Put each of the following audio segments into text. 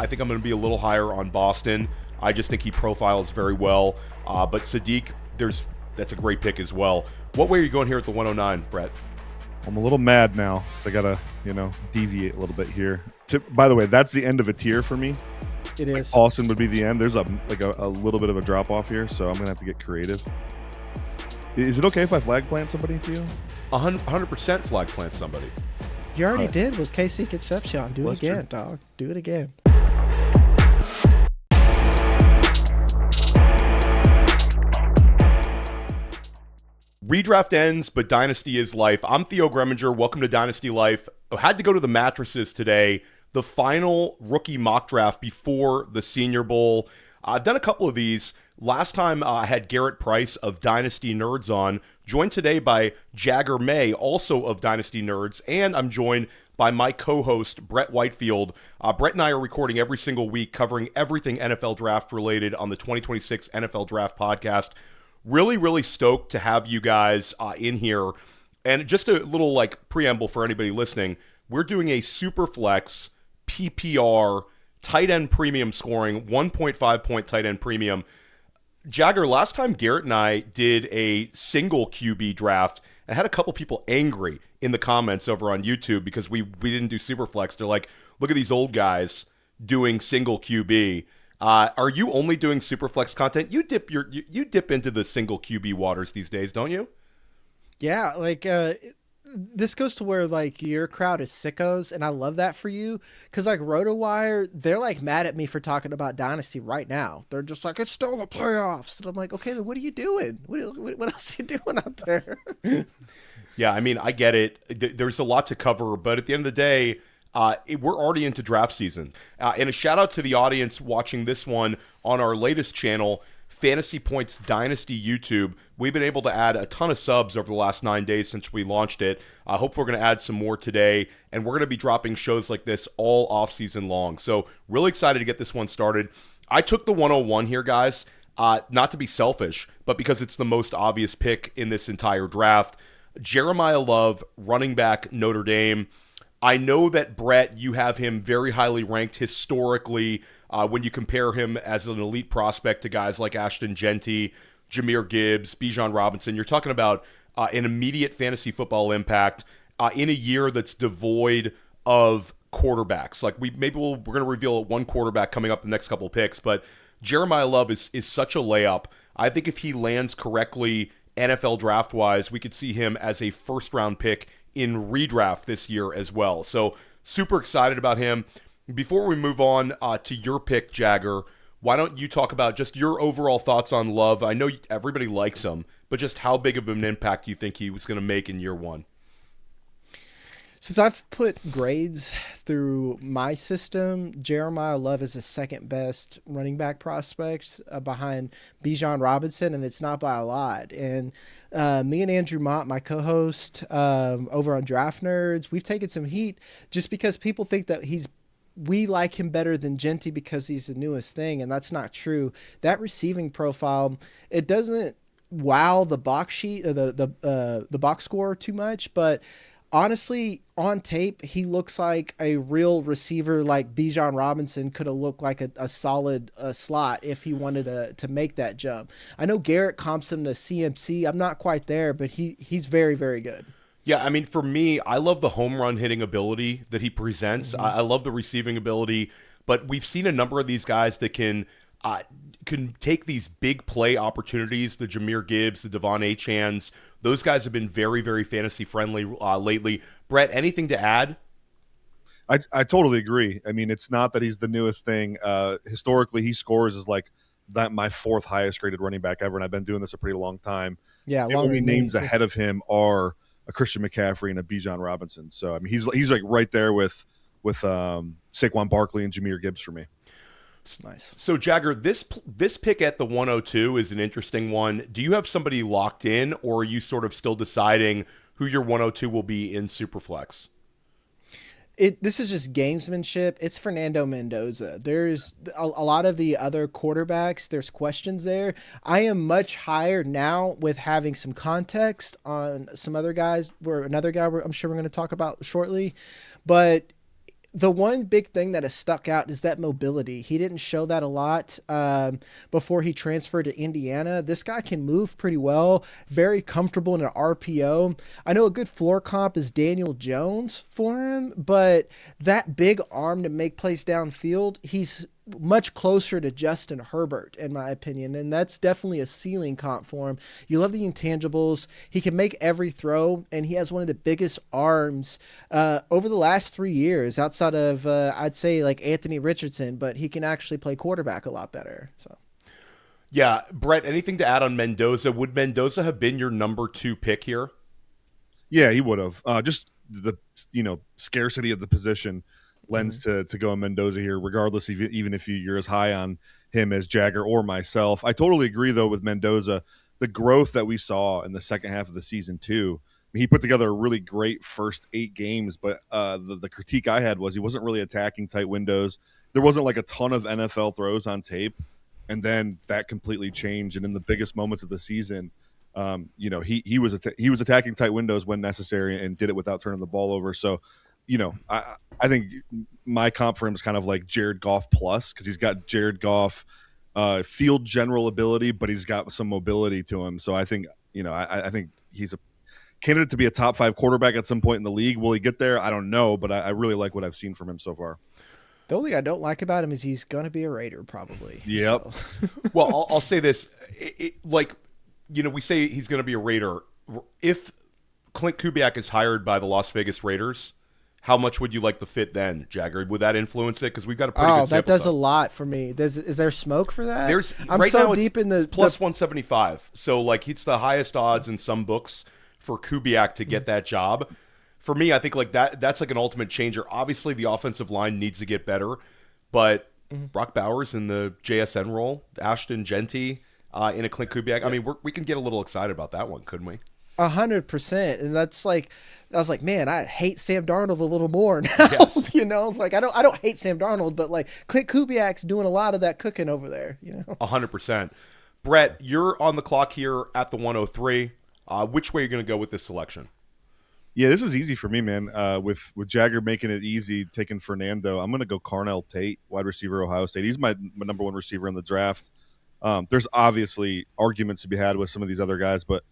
I think I'm going to be a little higher on Boston. I just think he profiles very well. But Sadiq, that's a great pick as well. What way are you going here at the 109, Brett? I'm a little mad now because I got to, deviate a little bit here. By the way, that's the end of a tier for me. It is. Austin would be the end. There's a little bit of a drop off here, so I'm going to have to get creative. Is it okay if I flag plant somebody for you? 100% flag plant somebody. You already did with KC Concepcion. Do it again, true. dog. Do it again. Redraft ends, but Dynasty is life. I'm Theo Greminger. Welcome to Dynasty Life. I had to go to the mattresses today. The final rookie mock draft before the Senior Bowl. I've done a couple of these. Last time I had Garrett Price of Dynasty Nerds on, joined today by Jagger May, also of Dynasty Nerds, and I'm joined by my co-host, Brett Whitefield. Brett and I are recording every single week, covering everything NFL Draft related on the 2026 NFL Draft podcast. Really, really stoked to have you guys in here. And just a little preamble for anybody listening, we're doing a SuperFlex PPR tight end premium scoring, 1.5 point tight end premium. Jagger, last time Garrett and I did a single QB draft, I had a couple people angry in the comments over on YouTube because we didn't do Superflex. They're like, look at these old guys doing single QB. Are you only doing Superflex content? You dip into the single QB waters these days, don't you? Yeah, this goes to where your crowd is sickos, and I love that for you because RotoWire, they're mad at me for talking about Dynasty right now. They're just like, it's still the playoffs, and I'm like, okay, then what are you doing? What else are you doing out there? Yeah, I mean, I get it. There's a lot to cover, but at the end of the day, we're already into draft season. And a shout out to the audience watching this one on our latest channel, Fantasy Points Dynasty YouTube. We've been able to add a ton of subs over the last 9 days since we launched it. I hope we're going to add some more today, and we're going to be dropping shows like this all off-season long. So really excited to get this one started. I took the 101 here, guys, not to be selfish, but because it's the most obvious pick in this entire draft. Jeremiyah Love, running back, Notre Dame. I know that, Brett, you have him very highly ranked historically when you compare him as an elite prospect to guys like Ashton Genty, Jahmyr Gibbs, Bijan Robinson. You're talking about an immediate fantasy football impact in a year that's devoid of quarterbacks. We're going to reveal one quarterback coming up the next couple of picks, but Jeremiyah Love is such a layup. I think if he lands correctly NFL draft-wise, we could see him as a first-round pick in redraft this year as well. So super excited about him. Before we move on to your pick, Jagger, why don't you talk about just your overall thoughts on Love? I know everybody likes him, but just how big of an impact do you think he was going to make in year one? Since I've put grades through my system, Jeremiyah Love is the second best running back prospect behind Bijan Robinson, and it's not by a lot. And me and Andrew Mott, my co-host over on Draft Nerds, we've taken some heat just because people think that we like him better than Genty because he's the newest thing, and that's not true. That receiving profile, it doesn't wow the box sheet, the box score too much, but honestly, on tape, he looks like a real receiver like Bijan Robinson could have looked like a solid slot if he wanted to make that jump. I know Garrett comps him to CMC. I'm not quite there, but he's very, very good. Yeah, I mean, for me, I love the home run hitting ability that he presents. Mm-hmm. I love the receiving ability, but we've seen a number of these guys that can take these big play opportunities, the Jahmyr Gibbs, the Devon Achans. Those guys have been very, very fantasy friendly lately. Brett, anything to add? I totally agree. I mean, it's not that he's the newest thing. Historically, he scores as my fourth highest graded running back ever, and I've been doing this a pretty long time. Yeah, the only names ahead of him are a Christian McCaffrey and a Bijan Robinson. So I mean, he's right there with Saquon Barkley and Jahmyr Gibbs for me. Nice. So Jagger, this pick at the 102 is an interesting one. Do you have somebody locked in, or are you sort of still deciding who your 102 will be in Superflex? This is just gamesmanship. It's Fernando Mendoza. There's a lot of the other quarterbacks. There's questions there. I am much higher now with having some context on some other guys. Another guy I'm sure we're going to talk about shortly, but The one big thing that has stuck out is that mobility. He didn't show that a lot before he transferred to Indiana. This guy can move pretty well, very comfortable in an RPO. I know a good floor comp is Daniel Jones for him, but that big arm to make plays downfield, he's much closer to Justin Herbert, in my opinion, and that's definitely a ceiling comp for him. You love the intangibles. He can make every throw, and he has one of the biggest arms over the last 3 years, outside of, I'd say, like Anthony Richardson, but he can actually play quarterback a lot better. So, yeah, Brett, anything to add on Mendoza? Would Mendoza have been your number 2 pick here? Yeah, he would have. Just the scarcity of the position lends to go Mendoza here, regardless, even if you're as high on him as Jagger or myself. I totally agree, though, with Mendoza. The growth that we saw in the second half of the season, too. I mean, he put together a really great first 8 games, but the critique I had was he wasn't really attacking tight windows. There wasn't like a ton of NFL throws on tape, and then that completely changed. And in the biggest moments of the season, he was attacking tight windows when necessary and did it without turning the ball over. So, I think my comp for him is kind of like Jared Goff plus, because he's got Jared Goff field general ability, but he's got some mobility to him. So I think, I think he's a candidate to be a top 5 quarterback at some point in the league. Will he get there? I don't know, but I really like what I've seen from him so far. The only thing I don't like about him is he's going to be a Raider probably. Yep. So. Well, I'll say this. We say he's going to be a Raider. If Clint Kubiak is hired by the Las Vegas Raiders, how much would you like the fit then, Jagger? Would that influence it? Because we've got a pretty good that does size. a lot for me. Is there smoke for that? I'm right so now deep in the plus 175. So like it's the highest odds in some books for Kubiak to get that job. For me, I think like that's like an ultimate changer. Obviously, the offensive line needs to get better, but Brock Bowers in the JSN role, Ashton Genty in a Clint Kubiak. I mean, we can get a little excited about that one, couldn't we? 100%, and that's like I was like, man, I hate Sam Darnold a little more now. Yes. Like I don't hate Sam Darnold, but like Clint Kubiak's doing a lot of that cooking over there. 100%. Brett, you're on the clock here at the 103. Which way are you going to go with this selection? Yeah, this is easy for me, man. With Jagger making it easy, taking Fernando, I'm going to go Carnell Tate, wide receiver, Ohio State. He's my number 1 receiver in the draft. There's obviously arguments to be had with some of these other guys, but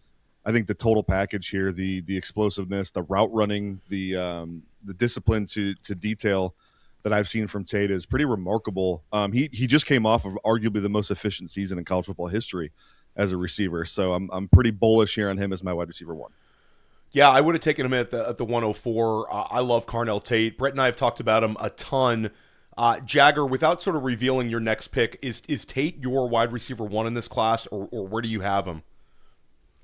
I think the total package here, the explosiveness, the route running, the discipline to detail that I've seen from Tate is pretty remarkable. He just came off of arguably the most efficient season in college football history as a receiver, so I'm pretty bullish here on him as my wide receiver 1. Yeah, I would have taken him at the 104. I love Carnell Tate. Brett and I have talked about him a ton. Jagger, without sort of revealing your next pick, is Tate your wide receiver 1 in this class, or where do you have him?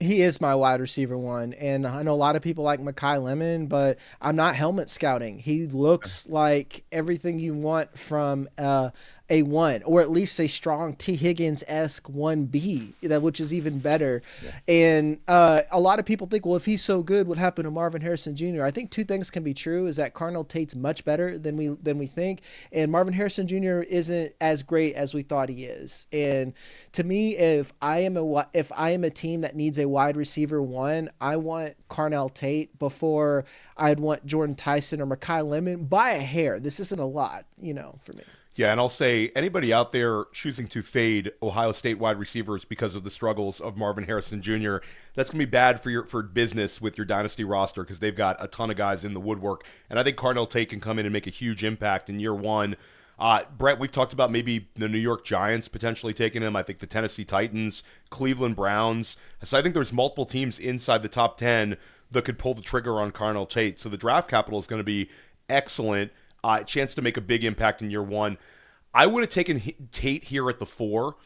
He is my wide receiver 1, and I know a lot of people like Makai Lemon, but I'm not helmet scouting. He looks like everything you want from a 1, or at least a strong T. Higgins-esque 1B, which is even better. Yeah. And a lot of people think, well, if he's so good, what happened to Marvin Harrison Jr.? I think 2 things can be true, is that Carnell Tate's much better than we think, and Marvin Harrison Jr. isn't as great as we thought he is. And to me, if I am a team that needs a wide receiver 1, I want Carnell Tate before I'd want Jordyn Tyson or Makai Lemon by a hair. This isn't a lot, for me. Yeah, and I'll say anybody out there choosing to fade Ohio State wide receivers because of the struggles of Marvin Harrison Jr., that's going to be bad for business with your Dynasty roster, because they've got a ton of guys in the woodwork. And I think Carnell Tate can come in and make a huge impact in year 1. Brett, we've talked about maybe the New York Giants potentially taking him. I think the Tennessee Titans, Cleveland Browns. So I think there's multiple teams inside the top 10 that could pull the trigger on Carnell Tate. So the draft capital is going to be excellent. Chance to make a big impact in year 1. I would have taken Tate here at the 4.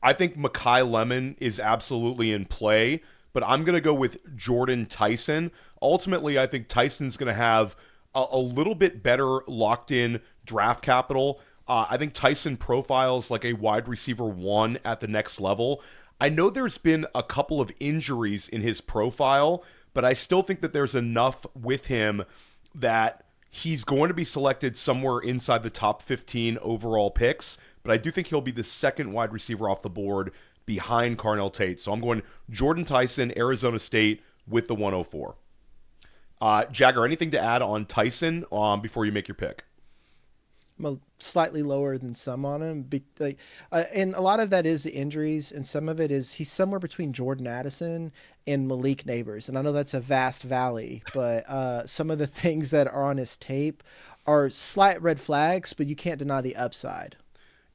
I think Makai Lemon is absolutely in play, but I'm going to go with Jordyn Tyson. Ultimately, I think Tyson's going to have a little bit better locked-in draft capital. I think Tyson profiles like a wide receiver 1 at the next level. I know there's been a couple of injuries in his profile, but I still think that there's enough with him that he's going to be selected somewhere inside the top 15 overall picks, but I do think he'll be the 2nd wide receiver off the board behind Carnell Tate. So I'm going Jordyn Tyson, Arizona State, with the 104. Jagger, anything to add on Tyson before you make your pick? slightly lower than some on him. And a lot of that is the injuries, and some of it is he's somewhere between Jordan Addison and Malik Neighbors. And I know that's a vast valley, but some of the things that are on his tape are slight red flags, but you can't deny the upside.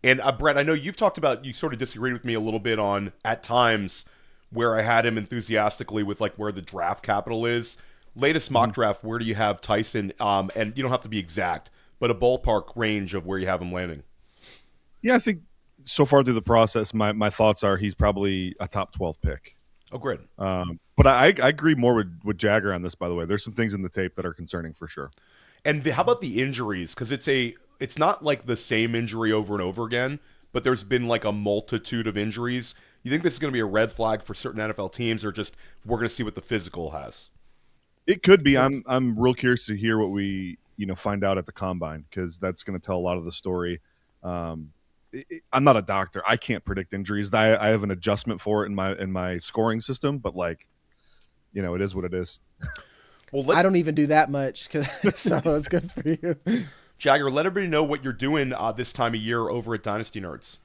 And Brett, I know you've talked about, you sort of disagreed with me a little bit on, at times, where I had him enthusiastically with like where the draft capital is. Latest mock draft, where do you have Tyson? And you don't have to be exact, but a ballpark range of where you have him landing. Yeah, I think so far through the process, my thoughts are he's probably a top 12 pick. Oh, great. But I agree more with Jagger on this, by the way. There's some things in the tape that are concerning for sure. And how about the injuries? Because it's not like the same injury over and over again, but there's been like a multitude of injuries. You think this is going to be a red flag for certain NFL teams, or just we're going to see what the physical has? It could be. I'm real curious to hear what we find out at the combine, because that's going to tell a lot of the story. I'm not a doctor. I can't predict injuries. I have an adjustment for it in my scoring system, but it is what it is. Well, I don't even do that much, so that's good for you. Jagger, let everybody know what you're doing this time of year over at Dynasty Nerds.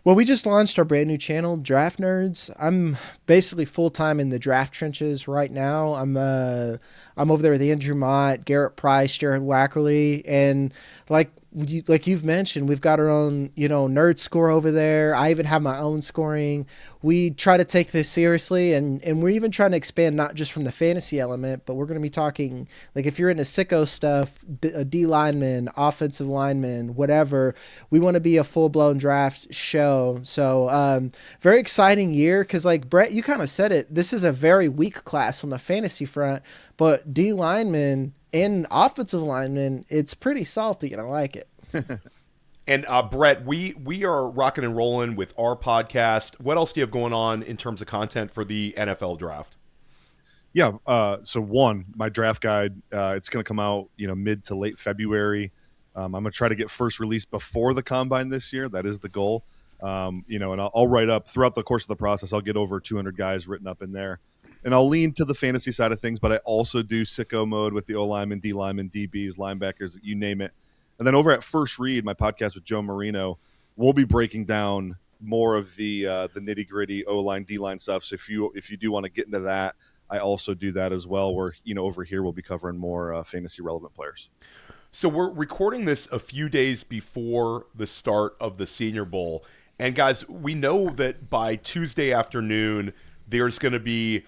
Well, we just launched our brand new channel, Draft Nerds. I'm basically full-time in the draft trenches right now. I'm over there with Andrew Mott, Garrett Price, Jared Wackerly, and like you've mentioned, we've got our own, nerd score over there. I even have my own scoring. We try to take this seriously, and we're even trying to expand not just from the fantasy element, but we're going to be talking, like if you're into sicko stuff, a D lineman, offensive lineman, whatever, we want to be a full-blown draft show. So very exciting year, because like Brett, you kind of said it, this is a very weak class on the fantasy front, but D lineman and offensive lineman, it's pretty salty, and I like it. And Brett, we are rocking and rolling with our podcast. What else do you have going on in terms of content for the NFL draft? Yeah, so my draft guide, it's going to come out mid to late February. I'm going to try to get first release before the combine this year. That is the goal. And I'll write up throughout the course of the process. I'll get over 200 guys written up in there. And I'll lean to the fantasy side of things, but I also do sicko mode with the O-lineman, D-lineman, DBs, linebackers, you name it. And then over at First Read, my podcast with Joe Marino, we'll be breaking down more of the nitty-gritty O-line, D-line stuff. So if you do want to get into that, I also do that as well, where over here we'll be covering more fantasy-relevant players. So we're recording this a few days before the start of the Senior Bowl. And guys, we know that by Tuesday afternoon, there's going to be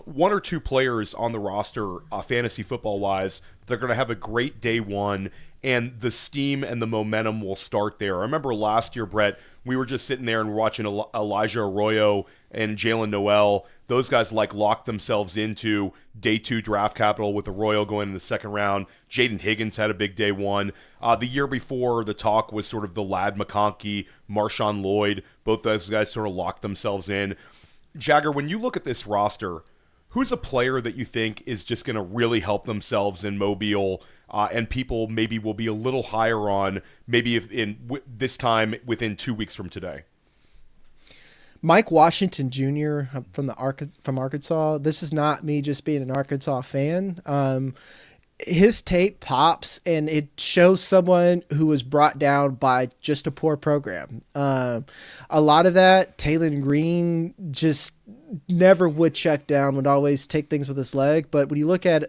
one or two players on the roster, fantasy football wise, they're going to have a great day one, and the steam and the momentum will start there. I remember last year, Brett, we were just sitting there and watching Elijah Arroyo and Jalen Noel. Those guys locked themselves into day two draft capital, with Arroyo going in the second round. Jaden Higgins had a big day one. The year before, the talk was sort of the Ladd McConkey, Marshawn Lloyd. Both those guys sort of locked themselves in. Jagger, when you look at this roster, who's a player that you think is just going to really help themselves in Mobile, and people maybe will be a little higher on, maybe this time within 2 weeks from today? Mike Washington Jr. from Arkansas. This is not me just being an Arkansas fan. His tape pops, and it shows someone who was brought down by just a poor program. A lot of that, Taylon Green just never would check down, would always take things with his leg. But when you look at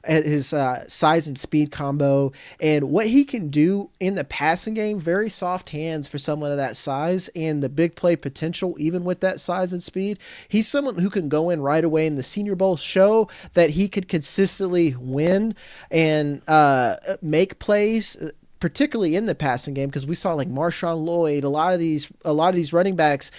his size and speed combo and what he can do in the passing game, very soft hands for someone of that size, and the big play potential even with that size and speed, he's someone who can go in right away in the Senior Bowl, show that he could consistently win and make plays, particularly in the passing game, because we saw like Marshawn Lloyd, a lot of these running backs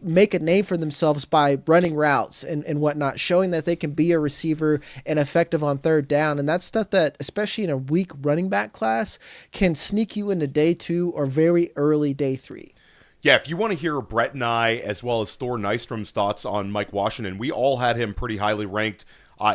make a name for themselves by running routes and whatnot, showing that they can be a receiver and effective on third down. And that's stuff that, especially in a weak running back class, can sneak you into day two or very early day three. Yeah, if you want to hear Brett and I, as well as Thor Nystrom's thoughts on Mike Washington, we all had him pretty highly ranked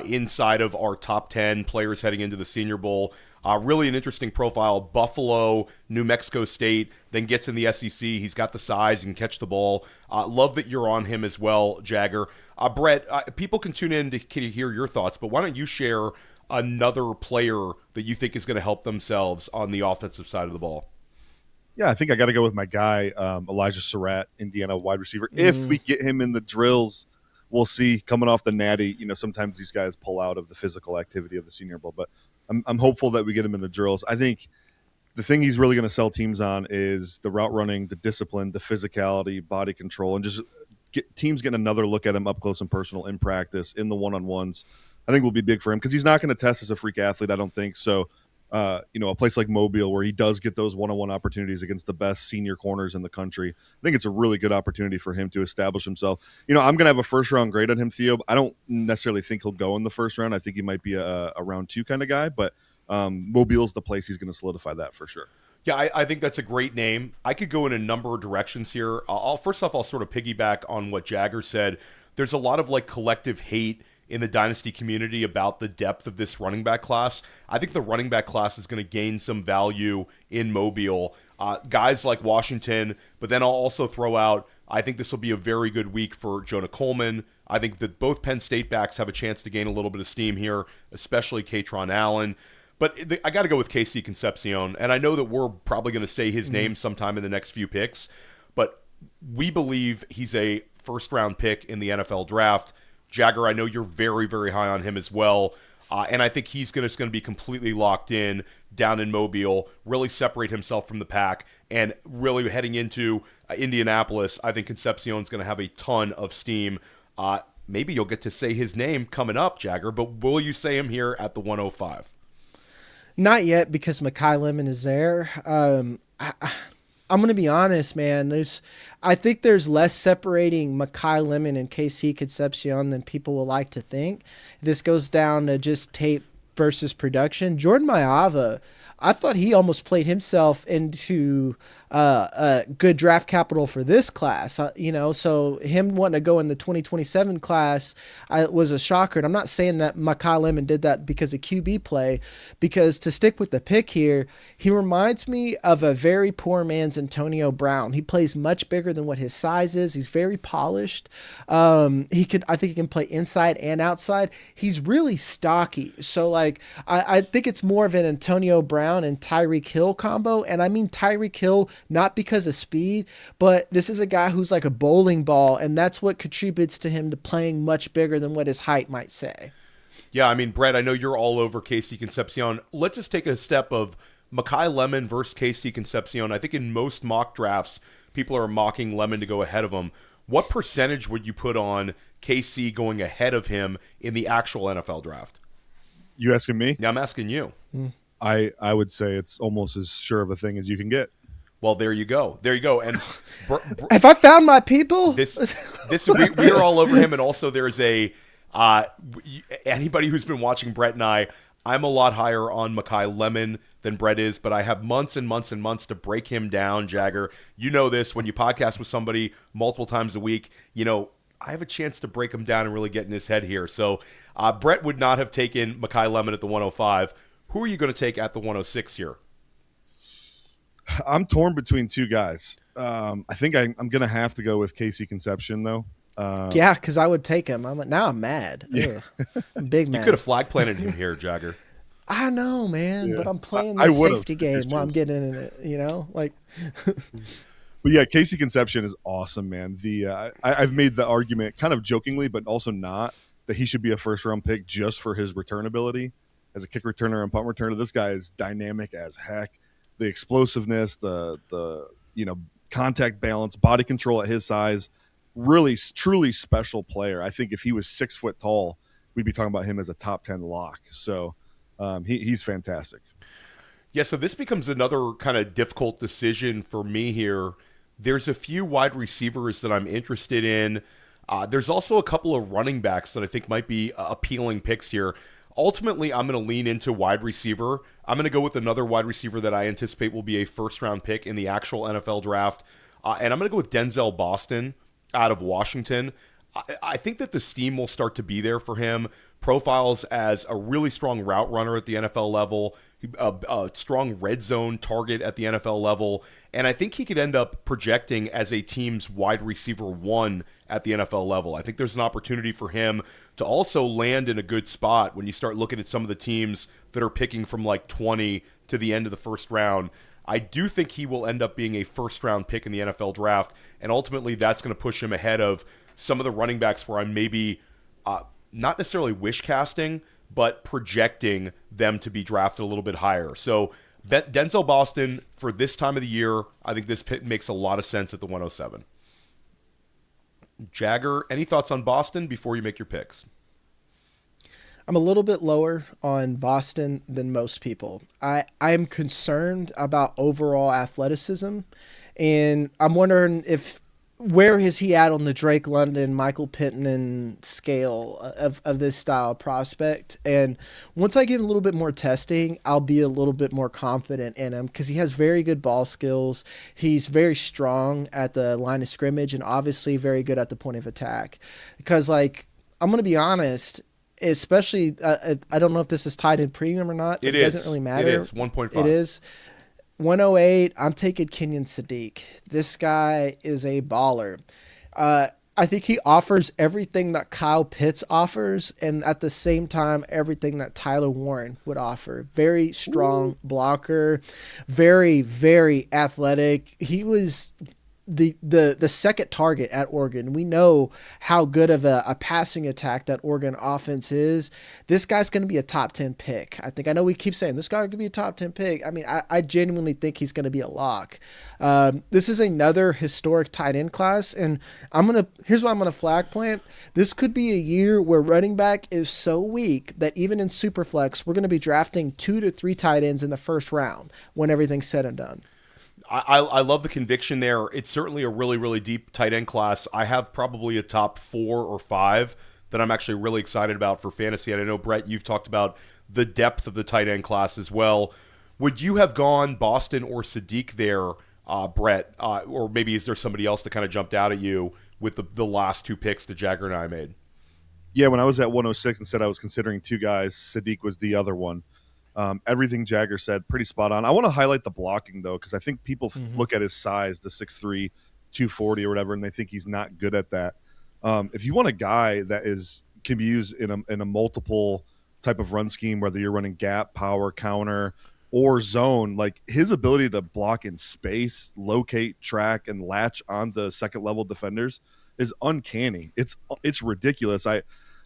inside of our top 10 players heading into the Senior Bowl. Really an interesting profile. Buffalo, New Mexico State, then gets in the SEC. He's got the size and catch the ball. Love that you're on him as well, Jagger. Brett, people can tune in to hear your thoughts, but why don't you share another player that you think is going to help themselves on the offensive side of the ball? Yeah, I think I got to go with my guy, Elijah Sarratt, Indiana wide receiver. If we get him in the drills, we'll see. Coming off the natty, sometimes these guys pull out of the physical activity of the Senior Bowl, but I'm hopeful that we get him in the drills. I think the thing he's really going to sell teams on is the route running, the discipline, the physicality, body control, and just get teams getting another look at him up close and personal in practice, in the one-on-ones. I think will be big for him because he's not going to test as a freak athlete, I don't think. So, a place like Mobile where he does get those one-on-one opportunities against the best senior corners in the country, I think it's a really good opportunity for him to establish himself. I'm going to have a first-round grade on him, Theo. I don't necessarily think he'll go in the first round. I think he might be a round 2 kind of guy, but Mobile's the place he's going to solidify that for sure. Yeah, I think that's a great name. I could go in a number of directions here. First off, I'll sort of piggyback on what Jagger said. There's a lot of collective hate in the Dynasty community about the depth of this running back class. I think the running back class is going to gain some value in Mobile. Guys like Washington, but then I'll also throw out, I think this will be a very good week for Jonah Coleman. I think that both Penn State backs have a chance to gain a little bit of steam here, especially Kaytron Allen. But I got to go with KC Concepcion, and I know that we're probably going to say his name sometime in the next few picks, but we believe he's a first-round pick in the NFL draft. Jagger, I know you're very, very high on him as well, and I think he's just going to be completely locked in down in Mobile, really separate himself from the pack, and really heading into Indianapolis, I think Concepcion's going to have a ton of steam. Maybe you'll get to say his name coming up, Jagger, but will you say him here at the 105? Not yet, because Makai Lemon is there. I'm going to be honest, man. I think there's less separating Makai Lemon and KC Concepcion than people will like to think. This goes down to just tape versus production. Jordyn, I thought he almost played himself into good draft capital for this class. So him wanting to go in the 2027 class was a shocker. And I'm not saying that Makai Lemon did that because of QB play, because to stick with the pick here, he reminds me of a very poor man's Antonio Brown. He plays much bigger than what his size is. He's very polished. I think he can play inside and outside. He's really stocky. So I think it's more of an Antonio Brown and Tyreek Hill combo. And I mean Tyreek Hill not because of speed, but this is a guy who's like a bowling ball, and that's what contributes to him to playing much bigger than what his height might say. Yeah, I mean, Brett, I know you're all over KC Concepcion. Let's just take a step of Makai Lemon versus KC Concepcion. I think in most mock drafts, people are mocking Lemon to go ahead of him. What percentage would you put on KC going ahead of him in the actual NFL draft? You asking me? Yeah, I'm asking you. I would say it's almost as sure of a thing as you can get. Well, there you go. And have I found my people? We are all over him, and also there's anybody who's been watching Brett and I'm a lot higher on Makai Lemon than Brett is, but I have months and months and months to break him down, Jagger. You know this, when you podcast with somebody multiple times a week, I have a chance to break him down and really get in his head here. So Brett would not have taken Makai Lemon at the 105. Who are you going to take at the 106 here? I'm torn between two guys. I think I'm going to have to go with KC Concepcion, though. Yeah, because I would take him. Now I'm mad. Yeah. I'm big mad. You could have flag planted him here, Jagger. I know, man, Yeah. but I'm playing the safety game while I'm getting in it, But yeah, KC Concepcion is awesome, man. I've made the argument kind of jokingly, but also not, that he should be a first-round pick just for his return ability as a kick returner and punt returner. This guy is dynamic as heck. The explosiveness, the contact balance, body control at his size, really truly special player. I think if he was 6 foot tall, we'd be talking about him as a top 10 lock. So he's fantastic. Yeah, so this becomes another kind of difficult decision for me here. There's a few wide receivers that I'm interested in. There's also a couple of running backs that I think might be appealing picks here. Ultimately, I'm going to lean into wide receiver. I'm going to go with another wide receiver that I anticipate will be a first-round pick in the actual NFL draft. And I'm going to go with Denzel Boston out of Washington. I think that the steam will start to be there for him. Profiles as a really strong route runner at the NFL level, a strong red zone target at the NFL level, and I think he could end up projecting as a team's wide receiver 1 at the NFL level. I think there's an opportunity for him to also land in a good spot when you start looking at some of the teams that are picking from like 20 to the end of the first round. I do think he will end up being a first-round pick in the NFL draft, and ultimately that's going to push him ahead of some of the running backs where I'm maybe not necessarily wish casting, but projecting them to be drafted a little bit higher. So Denzel Boston, for this time of the year, I think this pick makes a lot of sense at the 107. Jagger, any thoughts on Boston before you make your picks? I'm a little bit lower on Boston than most people. I'm concerned about overall athleticism, and I'm wondering where is he at on the Drake London, Michael Pittman scale of this style prospect. And once I get a little bit more testing, I'll be a little bit more confident in him because he has very good ball skills. He's very strong at the line of scrimmage and obviously very good at the point of attack. Because, like, I'm going to be honest, especially, I don't know if this is tied in premium or not. It doesn't really matter. It is 1.5. It is 108. I'm taking Kenyon Sadiq. This guy is a baller. I think he offers everything that Kyle Pitts offers, and at the same time, everything that Tyler Warren would offer. Very strong blocker, very, very athletic. He was the second target at Oregon. We know how good of a passing attack that Oregon offense is. This guy's going to be a top 10 pick. I know we keep saying this guy could be a top 10 pick. I mean, I genuinely think he's going to be a lock. This is another historic tight end class, and here's why I'm going to flag plant. This could be a year where running back is so weak that even in SuperFlex, we're going to be drafting 2 to 3 tight ends in the first round when everything's said and done. I love the conviction there. It's certainly a really, really deep tight end class. I have probably a top 4 or 5 that I'm actually really excited about for fantasy. And I know, Brett, you've talked about the depth of the tight end class as well. Would you have gone Boston or Sadiq there, Brett? Or maybe is there somebody else that kind of jumped out at you with the last 2 picks that Jagger and I made? Yeah, when I was at 106 and said I was considering 2 guys, Sadiq was the other one. Everything Jagger said, pretty spot on. I want to highlight the blocking, though, because I think people look at his size, the 6'3", 240 or whatever, and they think he's not good at that. If you want a guy that can be used in a multiple type of run scheme, whether you're running gap, power, counter, or zone, like his ability to block in space, locate, track, and latch onto second-level defenders is uncanny. It's ridiculous.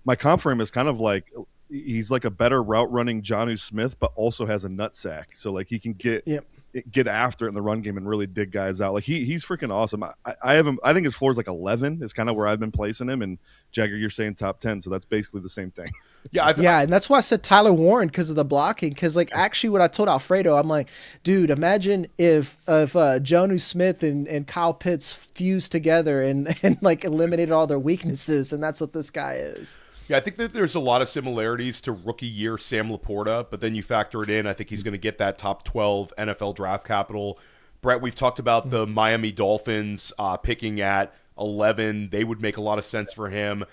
My comp for him is kind of like – he's like a better route running Jonnu Smith, but also has a nut sack. So like he can get after it in the run game and really dig guys out. Like he's freaking awesome. I have him. I think his floor is like 11 is kind of where I've been placing him. And Jagger, you're saying top 10. So that's basically the same thing. Yeah. And that's why I said Tyler Warren because of the blocking. Cause like actually what I told Alfredo, I'm like, dude, imagine if Jonnu Smith and Kyle Pitts fused together and like eliminated all their weaknesses. And that's what this guy is. Yeah, I think that there's a lot of similarities to rookie year Sam Laporta, but then you factor it in, I think he's going to get that top 12 NFL draft capital. Brett, we've talked about the Miami Dolphins picking at 11. They would make a lot of sense for him.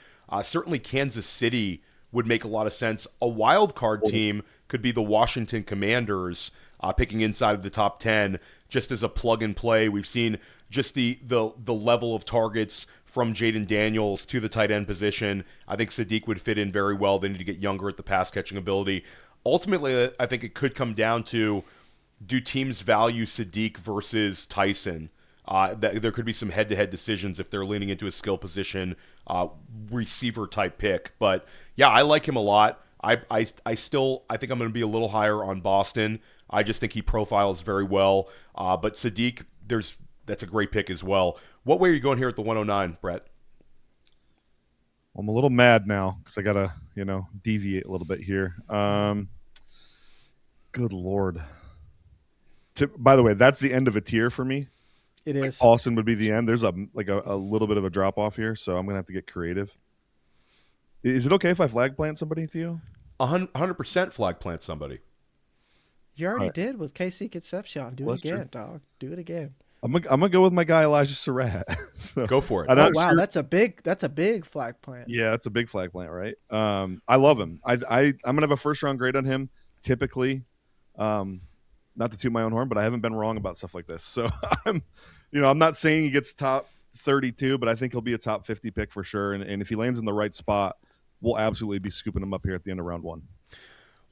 Certainly Kansas City would make a lot of sense. A wild card team could be the Washington Commanders picking inside of the top 10 just as a plug and play. We've seen just the level of targets from Jaden Daniels to the tight end position. I think Sadiq would fit in very well. They need to get younger at the pass catching ability. Ultimately, I think it could come down to, do teams value Sadiq versus Tyson? There could be some head-to-head decisions if they're leaning into a skill position receiver type pick. But yeah, I like him a lot. I think I'm going to be a little higher on Boston. I just think he profiles very well. But Sadiq, that's a great pick as well. What way are you going here at the 109, Brett? I'm a little mad now because I got to, deviate a little bit here. Good Lord. By the way, that's the end of a tier for me. It is. Austin would be the end. There's a little bit of a drop off here, so I'm going to have to get creative. Is it okay if I flag plant somebody, Theo? 100% flag plant somebody. You already did with KC Concepcion. Do it again, true. dog. Do it again. I'm gonna go with my guy Elijah Sarratt. So, Go for it. Oh wow, that's a big flag plant. yeah, that's a big flag plant, right? I love him. I'm gonna have a first round grade on him. Typically, not to toot my own horn, but I haven't been wrong about stuff like this. So I'm not saying he gets top 32, but I think he'll be a top 50 pick for sure. And if he lands in the right spot, we'll absolutely be scooping him up here at the end of round 1.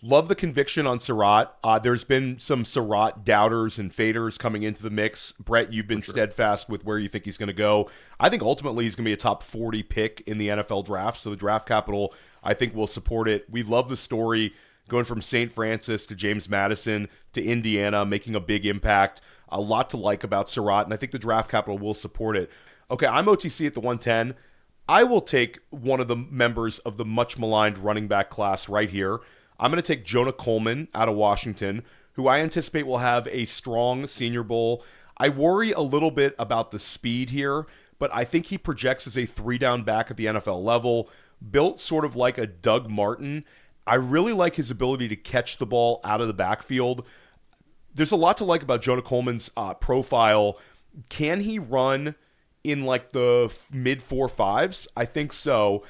Love the conviction on Sarratt. There's been some Sarratt doubters and faders coming into the mix. Brett, you've been steadfast with where you think he's going to go. I think ultimately he's going to be a top 40 pick in the NFL draft, so the draft capital, I think, will support it. We love the story going from St. Francis to James Madison to Indiana, making a big impact. A lot to like about Sarratt, and I think the draft capital will support it. Okay, I'm OTC at the 110. I will take one of the members of the much maligned running back class right here. I'm going to take Jonah Coleman out of Washington, who I anticipate will have a strong Senior Bowl. I worry a little bit about the speed here, but I think he projects as a 3-down back at the NFL level, built sort of like a Doug Martin. I really like his ability to catch the ball out of the backfield. There's a lot to like about Jonah Coleman's profile. Can he run in like the mid 4.5s? I think so.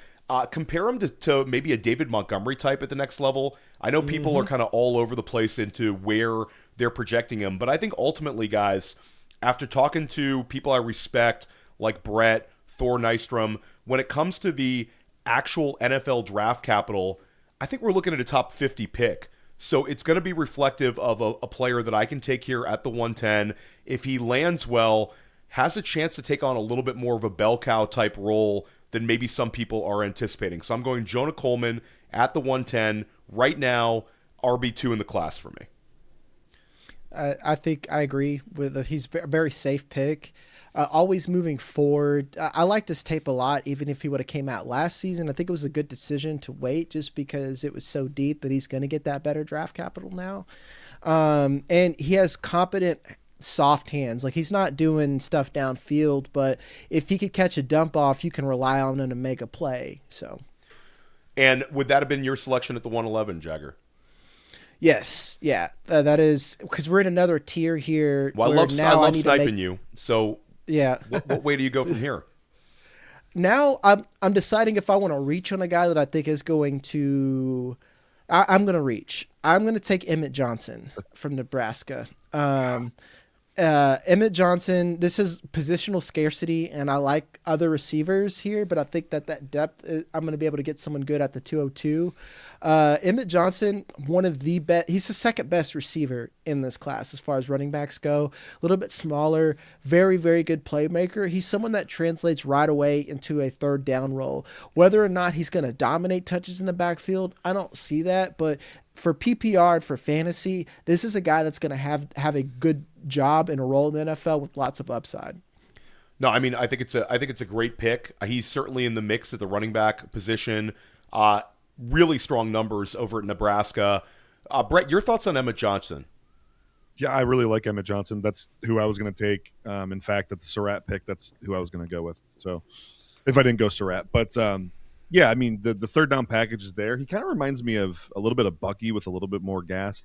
Compare him to maybe a David Montgomery type at the next level. I know people are kind of all over the place into where they're projecting him, but I think ultimately, guys, after talking to people I respect like Brett, Thor Nystrom, when it comes to the actual NFL draft capital, I think we're looking at a top 50 pick. So it's going to be reflective of a player that I can take here at the 110. If he lands well, has a chance to take on a little bit more of a bell cow type role than maybe some people are anticipating. So I'm going Jonah Coleman at the 110 right now, RB2 in the class for me. I think I agree with he's a very safe pick. Always moving forward. I like this tape a lot, even if he would have came out last season. I think it was a good decision to wait just because it was so deep that he's going to get that better draft capital now. And he has competent soft hands. Like, he's not doing stuff downfield, but if he could catch a dump off, you can rely on him to make a play. So, and would that have been your selection at the 111, Jagger? Yes, yeah, that is because we're in another tier here. Well, I love sniping you. So, yeah, what way do you go from here? Now I'm deciding if I want to reach on a guy that I think is going to. I'm going to reach. I'm going to take Emmett Johnson from Nebraska. Emmett Johnson, this is positional scarcity, and I like other receivers here, but I think that depth, I'm going to be able to get someone good at the 202. Emmett Johnson, one of the best, he's the second best receiver in this class as far as running backs go. A little bit smaller, very, very good playmaker. He's someone that translates right away into a third down role. Whether or not he's going to dominate touches in the backfield, I don't see that, but for PPR and for fantasy, this is a guy that's going to have a good job and a role in the NFL with lots of upside. No, I mean, I think it's a great pick. He's certainly in the mix at the running back position. Really strong numbers over at Nebraska. Brett, your thoughts on Emmett Johnson? Yeah, I really like Emmett Johnson. That's who I was going to take. In fact, at the Sarratt pick, that's who I was going to go with. So if I didn't go Sarratt, but yeah, I mean, the third down package is there. He kind of reminds me of a little bit of Bucky with a little bit more gas.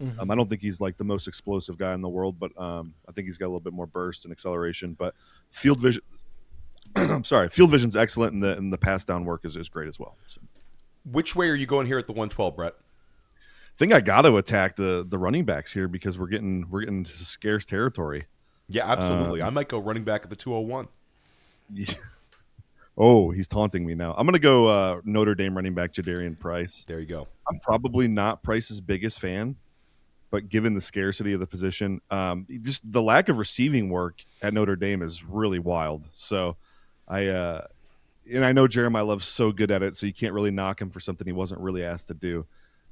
Mm-hmm. I don't think he's like the most explosive guy in the world, but I think he's got a little bit more burst and acceleration. But field vision, field vision's excellent, and the pass down work is great as well. So. Which way are you going here at the 112, Brett? I think I got to attack the running backs here because we're getting into scarce territory. Yeah, absolutely. I might go running back at the 201. Yeah. Oh, he's taunting me now. I'm going to go Notre Dame running back Jadarian Price. There you go. I'm probably not Price's biggest fan, but given the scarcity of the position, just the lack of receiving work at Notre Dame is really wild. So I know Jeremiah Love's so good at it, so you can't really knock him for something he wasn't really asked to do.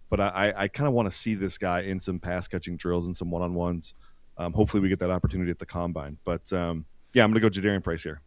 But I kind of want to see this guy in some pass-catching drills and some one-on-ones. Hopefully we get that opportunity at the Combine. But, yeah, I'm going to go Jadarian Price here.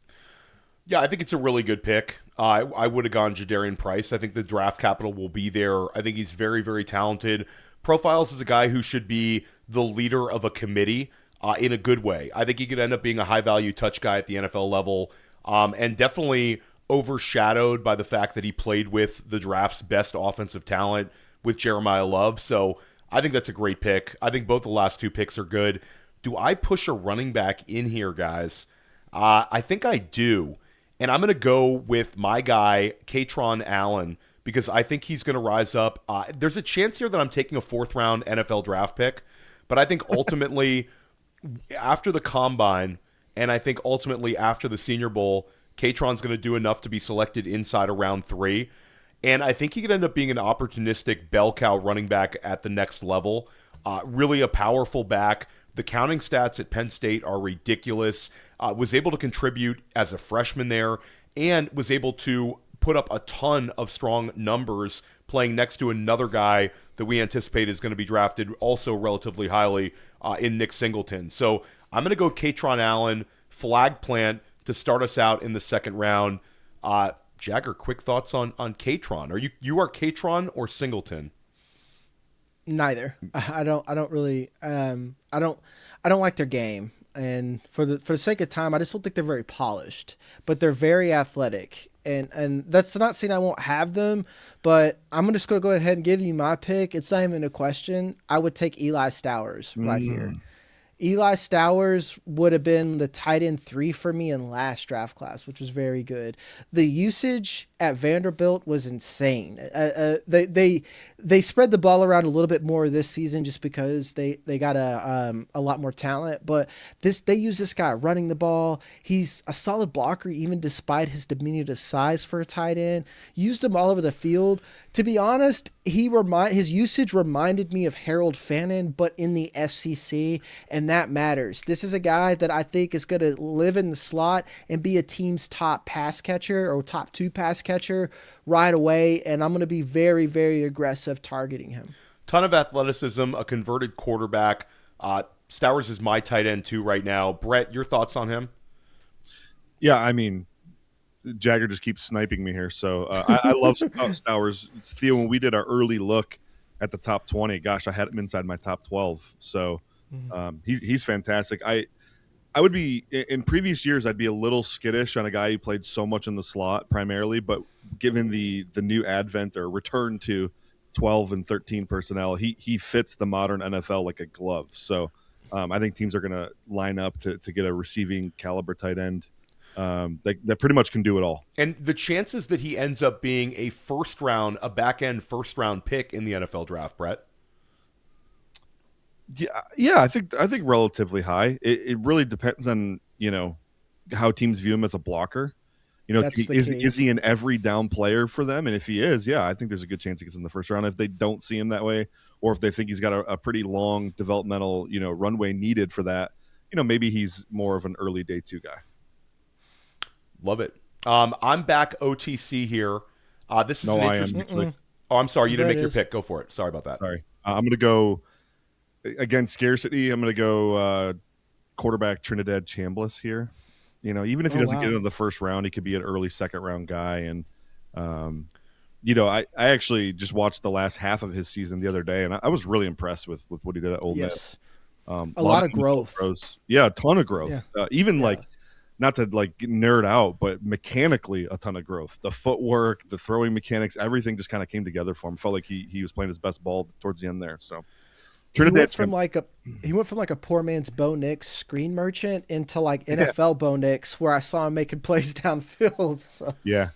Yeah, I think it's a really good pick. I would have gone Jadarian Price. I think the draft capital will be there. I think he's very, very talented. Profiles as a guy who should be the leader of a committee in a good way. I think he could end up being a high-value touch guy at the NFL level, and definitely overshadowed by the fact that he played with the draft's best offensive talent with Jeremiah Love. So I think that's a great pick. I think both the last two picks are good. Do I push a running back in here, guys? I think I do. And I'm going to go with my guy, Kaytron Allen, because I think he's going to rise up. There's a chance here that I'm taking a 4th-round NFL draft pick, but I think ultimately after the Combine and I think ultimately after the Senior Bowl, Kaytron's going to do enough to be selected inside of round 3. And I think he could end up being an opportunistic bell cow running back at the next level. Really a powerful back. The counting stats at Penn State are ridiculous. Was able to contribute as a freshman there and was able to put up a ton of strong numbers playing next to another guy that we anticipate is going to be drafted also relatively highly in Nick Singleton. So I'm going to go Kaytron Allen, flag plant to start us out in the 2nd round. Jagger, quick thoughts on Kaytron. Are you are Kaytron or Singleton? Neither. I don't really. I don't like their game, and for the sake of time, I just don't think they're very polished. But they're very athletic, and that's not saying I won't have them. But I'm just going to go ahead and give you my pick. It's not even a question. I would take Eli Stowers right here. Eli Stowers would have been the tight end 3 for me in last draft class, which was very good. The usage at Vanderbilt was insane. They spread the ball around a little bit more this season just because they got a lot more talent. But they use this guy running the ball. He's a solid blocker even despite his diminutive size for a tight end. Used him all over the field. To be honest, his usage reminded me of Harold Fannin, but in the FCC, and that matters. This is a guy that I think is going to live in the slot and be a team's top pass catcher or top 2 pass catcher right away, and I'm going to be very, very aggressive targeting him. Ton of athleticism, a converted quarterback. Stowers is my tight end 2 right now. Brett, your thoughts on him? Yeah, I mean, Jagger just keeps sniping me here. So I love Stowers. Theo, when we did our early look at the top 20, gosh, I had him inside my top 12. So he's fantastic. I would be in previous years, I'd be a little skittish on a guy who played so much in the slot primarily, but given the new advent or return to 12 and 13 personnel, he fits the modern NFL like a glove. So I think teams are going to line up to get a receiving caliber tight end. That pretty much can do it all. And the chances that he ends up being a back-end first-round pick in the NFL draft, Brett? Yeah, I think relatively high. It really depends on, how teams view him as a blocker. Is he an every down player for them? And if he is, yeah, I think there's a good chance he gets in the first round. If they don't see him that way, or if they think he's got a pretty long developmental, runway needed for that, maybe he's more of an early day 2 guy. Love it. I'm back OTC here. This is an interesting. Oh, I'm sorry. You didn't make your pick. Go for it. Sorry about that. Sorry. I'm going to go, again, scarcity. I'm going to go quarterback Trinidad Chambliss here. Even if he doesn't get into the first round, he could be an early 2nd round guy. And, I actually just watched the last half of his season the other day, and I was really impressed with what he did at Ole Miss. A lot of growth. Yeah, a ton of growth. Yeah. Not to nerd out, but mechanically a ton of growth. The footwork, the throwing mechanics, everything just kind of came together for him. Felt like he was playing his best ball towards the end there. So he went from a poor man's Bo Nix screen merchant into NFL Bo Nix, where I saw him making plays downfield. So yeah,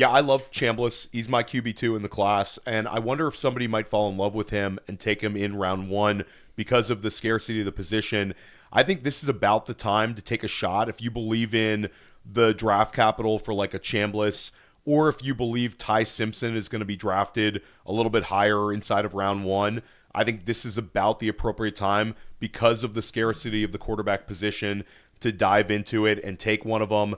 I love Chambliss. He's my QB2 in the class, and I wonder if somebody might fall in love with him and take him in round 1 because of the scarcity of the position. I think this is about the time to take a shot if you believe in the draft capital for a Chambliss, or if you believe Ty Simpson is going to be drafted a little bit higher inside of round 1. I think this is about the appropriate time because of the scarcity of the quarterback position to dive into it and take one of them.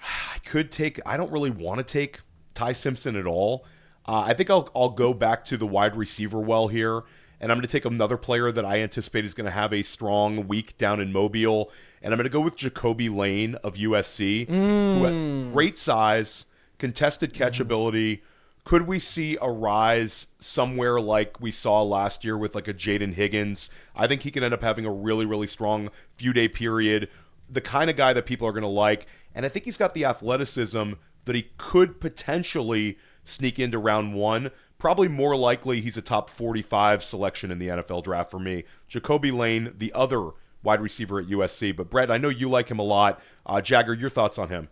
I don't really want to take Ty Simpson at all. I think I'll go back to the wide receiver well here. And I'm going to take another player that I anticipate is going to have a strong week down in Mobile. And I'm going to go with Jacoby Lane of USC, who had great size, contested catchability. Could we see a rise somewhere like we saw last year with a Jaden Higgins? I think he could end up having a really, really strong few-day period, the kind of guy that people are going to like. And I think he's got the athleticism that he could potentially sneak into round 1. Probably more likely he's a top 45 selection in the NFL draft for me. Jacoby Lane, the other wide receiver at USC. But Brett, I know you like him a lot. Jagger, your thoughts on him?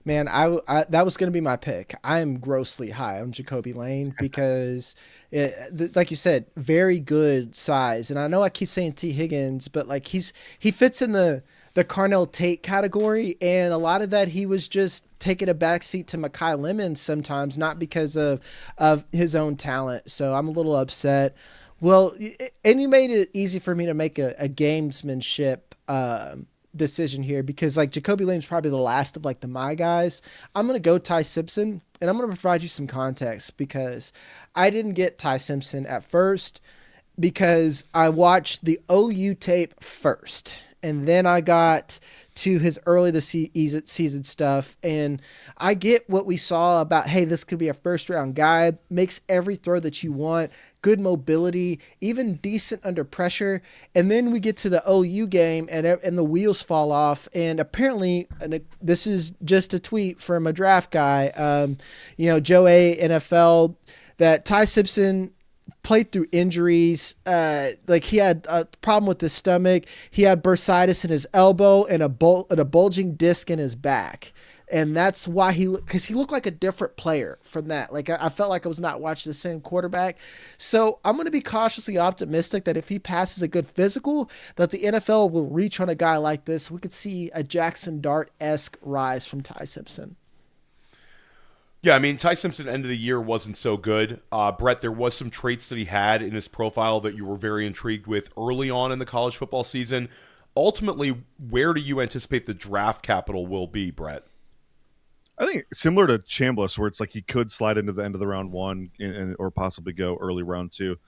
Man, that was going to be my pick. I am grossly high on Jacoby Lane because, like you said, very good size. And I know I keep saying T. Higgins, but like he fits in the Carnell Tate category, and a lot of that he was just taking a backseat to Makai Lemon sometimes, not because of his own talent. So I'm a little upset. Well, and you made it easy for me to make a gamesmanship decision here because like Jacoby Lane's probably the last of like the my guys. I'm gonna go Ty Simpson, and I'm gonna provide you some context because I didn't get Ty Simpson at first because I watched the OU tape first, and then I got to his early season stuff, and I get what we saw about, hey, this could be a first round guy, makes every throw that you want, good mobility, even decent under pressure. And then we get to the OU game and the wheels fall off. And apparently, and this is just a tweet from a draft guy, Joe A. NFL, that Ty Simpson played through injuries. Like he had a problem with his stomach. He had bursitis in his elbow and a bulging disc in his back. And that's why because he looked like a different player from that. Like I felt like I was not watching the same quarterback. So I'm going to be cautiously optimistic that if he passes a good physical, that the NFL will reach on a guy like this. We could see a Jackson Dart-esque rise from Ty Simpson. Yeah, I mean, Ty Simpson end of the year wasn't so good. Brett, there was some traits that he had in his profile that you were very intrigued with early on in the college football season. Ultimately, where do you anticipate the draft capital will be, Brett? I think similar to Chambliss, where it's like he could slide into the end of the round one or possibly go early round two.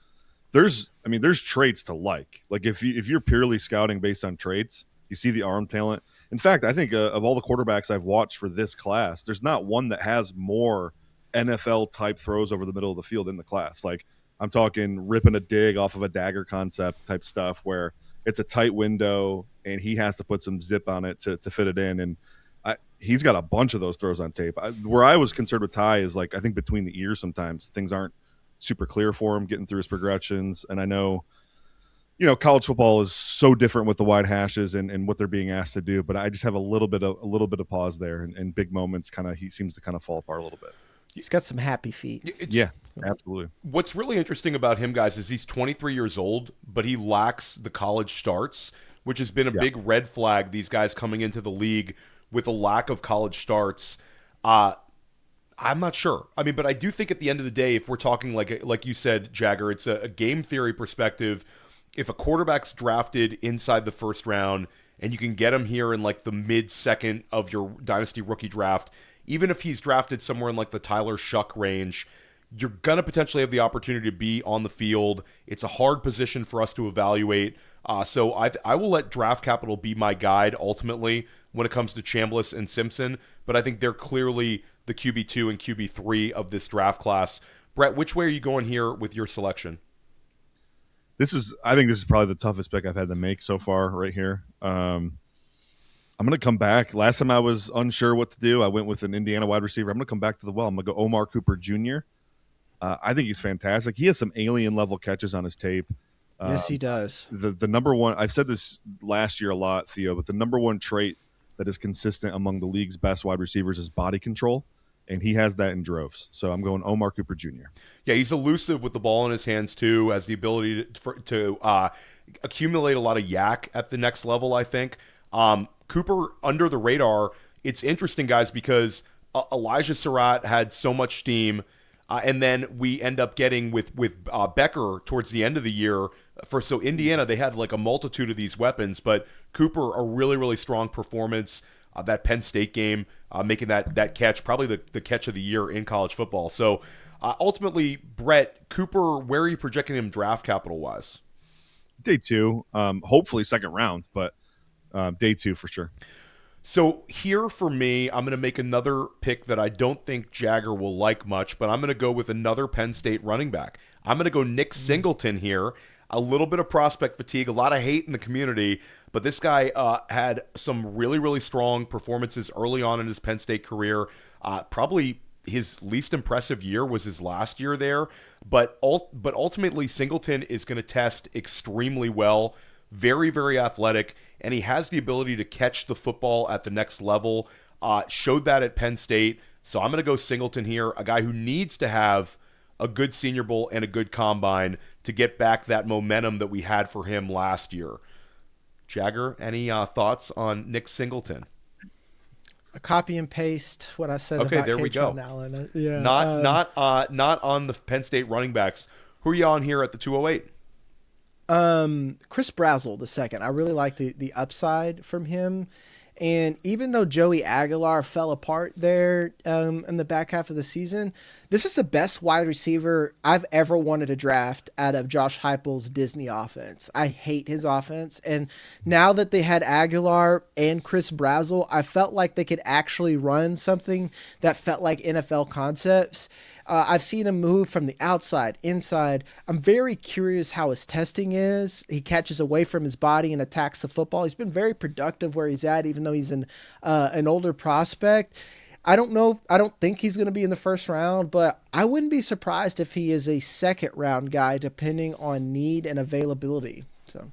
There's traits to like. Like if you're purely scouting based on traits, you see the arm talent. In fact, I think of all the quarterbacks I've watched for this class, there's not one that has more NFL type throws over the middle of the field in the class. Like I'm talking ripping a dig off of a dagger concept type stuff where it's a tight window and he has to put some zip on it to fit it in. And he's got a bunch of those throws on tape. Where I was concerned with Ty is like I think between the ears sometimes things aren't super clear for him getting through his progressions. And I know, college football is so different with the wide hashes and what they're being asked to do. But I just have a little bit of pause there, and big moments he seems to kind of fall apart a little bit. He's got some happy feet. Yeah, absolutely. What's really interesting about him, guys, is he's 23 years old, but he lacks the college starts, which has been a big red flag. These guys coming into the league with a lack of college starts. I'm not sure. I mean, but I do think at the end of the day, if we're talking like you said, Jagger, it's a game theory perspective. If a quarterback's drafted inside the first round and you can get him here in like the mid-second of your dynasty rookie draft, even if he's drafted somewhere in like the Tyler Shuck range, you're going to potentially have the opportunity to be on the field. It's a hard position for us to evaluate. So I will let draft capital be my guide ultimately when it comes to Chambliss and Simpson, but I think they're clearly the QB2 and QB3 of this draft class. Brett, which way are you going here with your selection? I think this is probably the toughest pick I've had to make so far right here. I'm going to come back. Last time I was unsure what to do, I went with an Indiana wide receiver. I'm going to come back to the well. I'm going to go Omar Cooper Jr. I think he's fantastic. He has some alien level catches on his tape. Yes, he does. The number one, I've said this last year a lot, Theo, but the number one trait that is consistent among the league's best wide receivers is body control, and he has that in droves. So I'm going Omar Cooper Jr. Yeah, he's elusive with the ball in his hands too, has the ability to accumulate a lot of yak at the next level, I think. Cooper, under the radar, it's interesting, guys, because Elijah Sarratt had so much steam, and then we end up getting with Becker towards the end of the year. So Indiana, they had like a multitude of these weapons, but Cooper, a really, really strong performance. That Penn State game, making that catch, probably the catch of the year in college football. So ultimately, Brett, Cooper, where are you projecting him draft capital-wise? Day two, hopefully second round, but day two for sure. So here for me, I'm going to make another pick that I don't think Jagger will like much, but I'm going to go with another Penn State running back. I'm going to go Nick Singleton here. A little bit of prospect fatigue, a lot of hate in the community, but this guy had some really, really strong performances early on in his Penn State career. Probably his least impressive year was his last year there, but ultimately Singleton is going to test extremely well very, very athletic, and he has the ability to catch the football at the next level. Showed that at Penn State. So I'm going to go Singleton here, a guy who needs to have a good Senior Bowl and a good combine to get back that momentum that we had for him last year. Jagger, any thoughts on Nick Singleton? A copy and paste what I said Okay, about there we go. Allen. Yeah, Not on the Penn State running backs. Who are you on here at the 208? Chris Brazzell the second. I really like the upside from him. And even though Joey Aguilar fell apart there in the back half of the season, this is the best wide receiver I've ever wanted to draft out of Josh Heupel's Disney offense. I hate his offense. And now that they had Aguilar and Chris Brazzell, I felt like they could actually run something that felt like NFL concepts. I've seen him move from the outside, inside. I'm very curious how his testing is. He catches away from his body and attacks the football. He's been very productive where he's at, even though he's an older prospect. I don't know. I don't think he's going to be in the first round, but I wouldn't be surprised if he is a second round guy, depending on need and availability. So,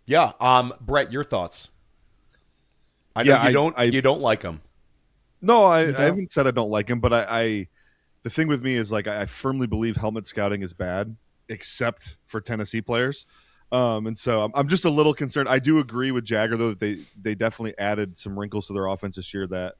yeah. Brett, your thoughts? I know you don't like him. No, I haven't said I don't like him, but the thing with me is, like, I firmly believe helmet scouting is bad, except for Tennessee players. And so I'm just a little concerned. I do agree with Jagger, though, that they definitely added some wrinkles to their offense this year that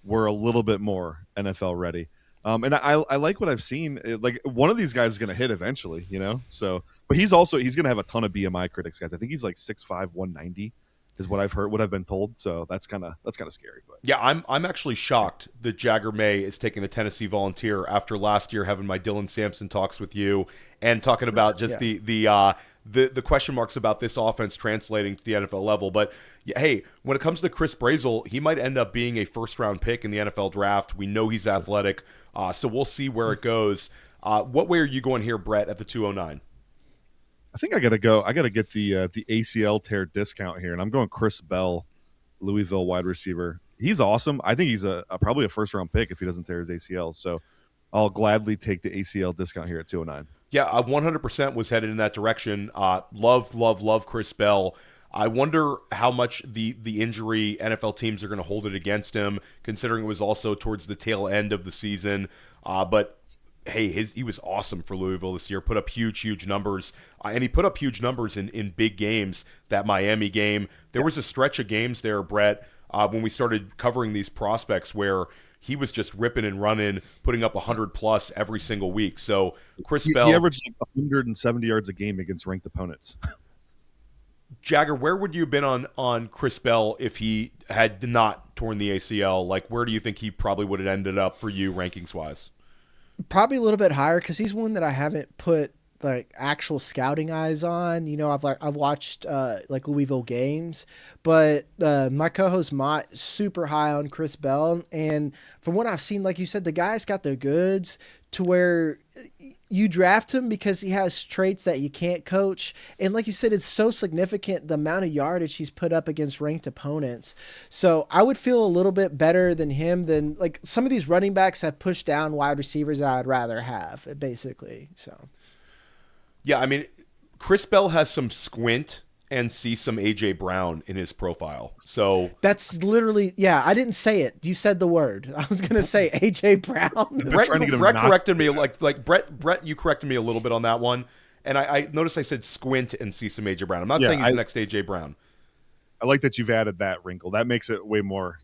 were a little bit more NFL ready. And I like what I've seen. Like, one of these guys is going to hit eventually, you know? So, but he's going to have a ton of BMI critics, guys. I think he's like 6'5", 190. Is what I've heard, what I've been told. So that's kind of scary. But yeah, I'm actually shocked that Jagger May is taking a Tennessee Volunteer after last year having my Dylan Sampson talks with you and talking about just the question marks about this offense translating to the NFL level. But hey, when it comes to Chris Brazzell, he might end up being a first round pick in the NFL draft. We know he's athletic, so we'll see where it goes. What way are you going here, Brett, at the 209? I think I got to get the ACL tear discount here, and I'm going Chris Bell, Louisville wide receiver. He's awesome. I think he's probably a first round pick if he doesn't tear his ACL. So I'll gladly take the ACL discount here at 209. Yeah, I 100% was headed in that direction. Love Chris Bell. I wonder how much the injury NFL teams are going to hold it against him, considering it was also towards the tail end of the season. But hey, he was awesome for Louisville this year. Put up huge numbers, and he put up huge numbers in big games. That Miami game, there was a stretch of games there, Brett, when we started covering these prospects where he was just ripping and running, putting up 100+ every single week. So Chris Bell, he averaged like 170 yards a game against ranked opponents. Jagger, where would you have been on Chris Bell if he had not torn the ACL? Like, where do you think he probably would have ended up for you rankings wise? Probably a little bit higher because he's one that I haven't put like actual scouting eyes on. You know, I've watched like Louisville games, but my co-host Mott super high on Chris Bell, and from what I've seen, like you said, the guy's got the goods to where you draft him because he has traits that you can't coach. And like you said, it's so significant, the amount of yardage he's put up against ranked opponents. So I would feel a little bit better than him than like some of these running backs have pushed down wide receivers that I'd rather have, basically. So, yeah, I mean, Chris Bell has some squint and see some A.J. Brown in his profile. So that's literally, yeah, I didn't say it. You said the word. I was going to say A.J. Brown. Brett corrected me, like Brett, you corrected me a little bit on that one. And I noticed I said squint and see some A.J. Brown. I'm not saying he's the next A.J. Brown. I like that you've added that wrinkle. That makes it way more,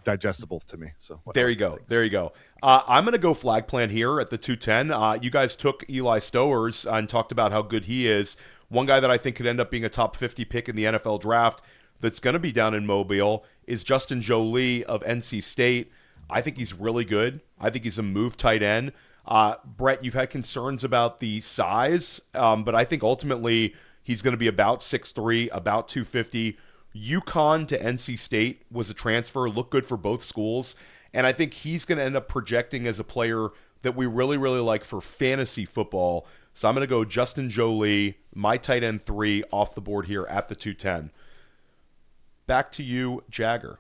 digestible to me. So there you go. There you go. I'm going to go flag plan here at the 210. You guys took Eli Stowers and talked about how good he is. One guy that I think could end up being a top 50 pick in the NFL draft that's going to be down in Mobile is Justin Jolie of NC State. I think he's really good. I think he's a move tight end. Brett, you've had concerns about the size, but I think ultimately he's going to be about 6'3", about 250. UConn to NC State was a transfer, looked good for both schools, and I think he's going to end up projecting as a player that we really, really like for fantasy football. So I'm going to go Justin Jolie, my tight end 3 off the board here at the 210. Back to you, Jagger.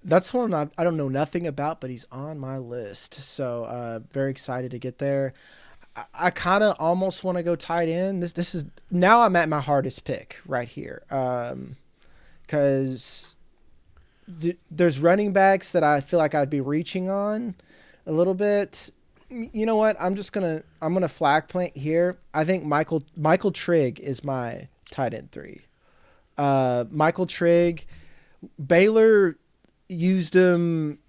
That's one I don't know nothing about, but he's on my list. So very excited to get there. I kind of almost want to go tight end. This is now I'm at my hardest pick right here. Because there's running backs that I feel like I'd be reaching on a little bit. You know what? I'm gonna flag plant here. I think Michael Trigg is my tight end 3. Michael Trigg, Baylor used him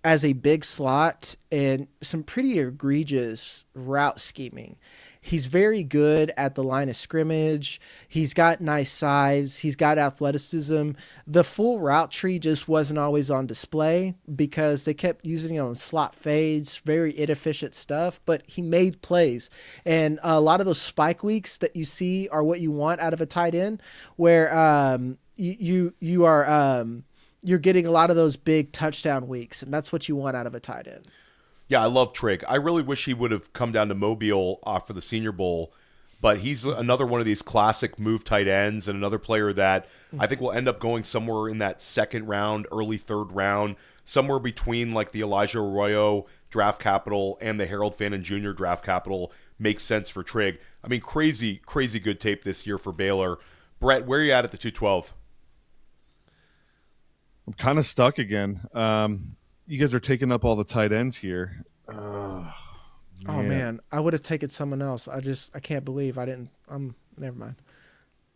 as a big slot and some pretty egregious route scheming. He's very good at the line of scrimmage. He's got nice size. He's got athleticism. The full route tree just wasn't always on display because they kept using him on slot fades, very inefficient stuff, but he made plays. And a lot of those spike weeks that you see are what you want out of a tight end, where you're getting a lot of those big touchdown weeks, and that's what you want out of a tight end. Yeah, I love Trigg. I really wish he would have come down to Mobile for the Senior Bowl, but he's another one of these classic move tight ends and another player that I think will end up going somewhere in that second round, early third round, somewhere between like the Elijah Arroyo draft capital and the Harold Fannin Jr. draft capital makes sense for Trigg. I mean, crazy good tape this year for Baylor. Brett, where are you at the 212? I'm kind of stuck again. You guys are taking up all the tight ends here. Oh man, I would have taken someone else. I can't believe I didn't. Never mind.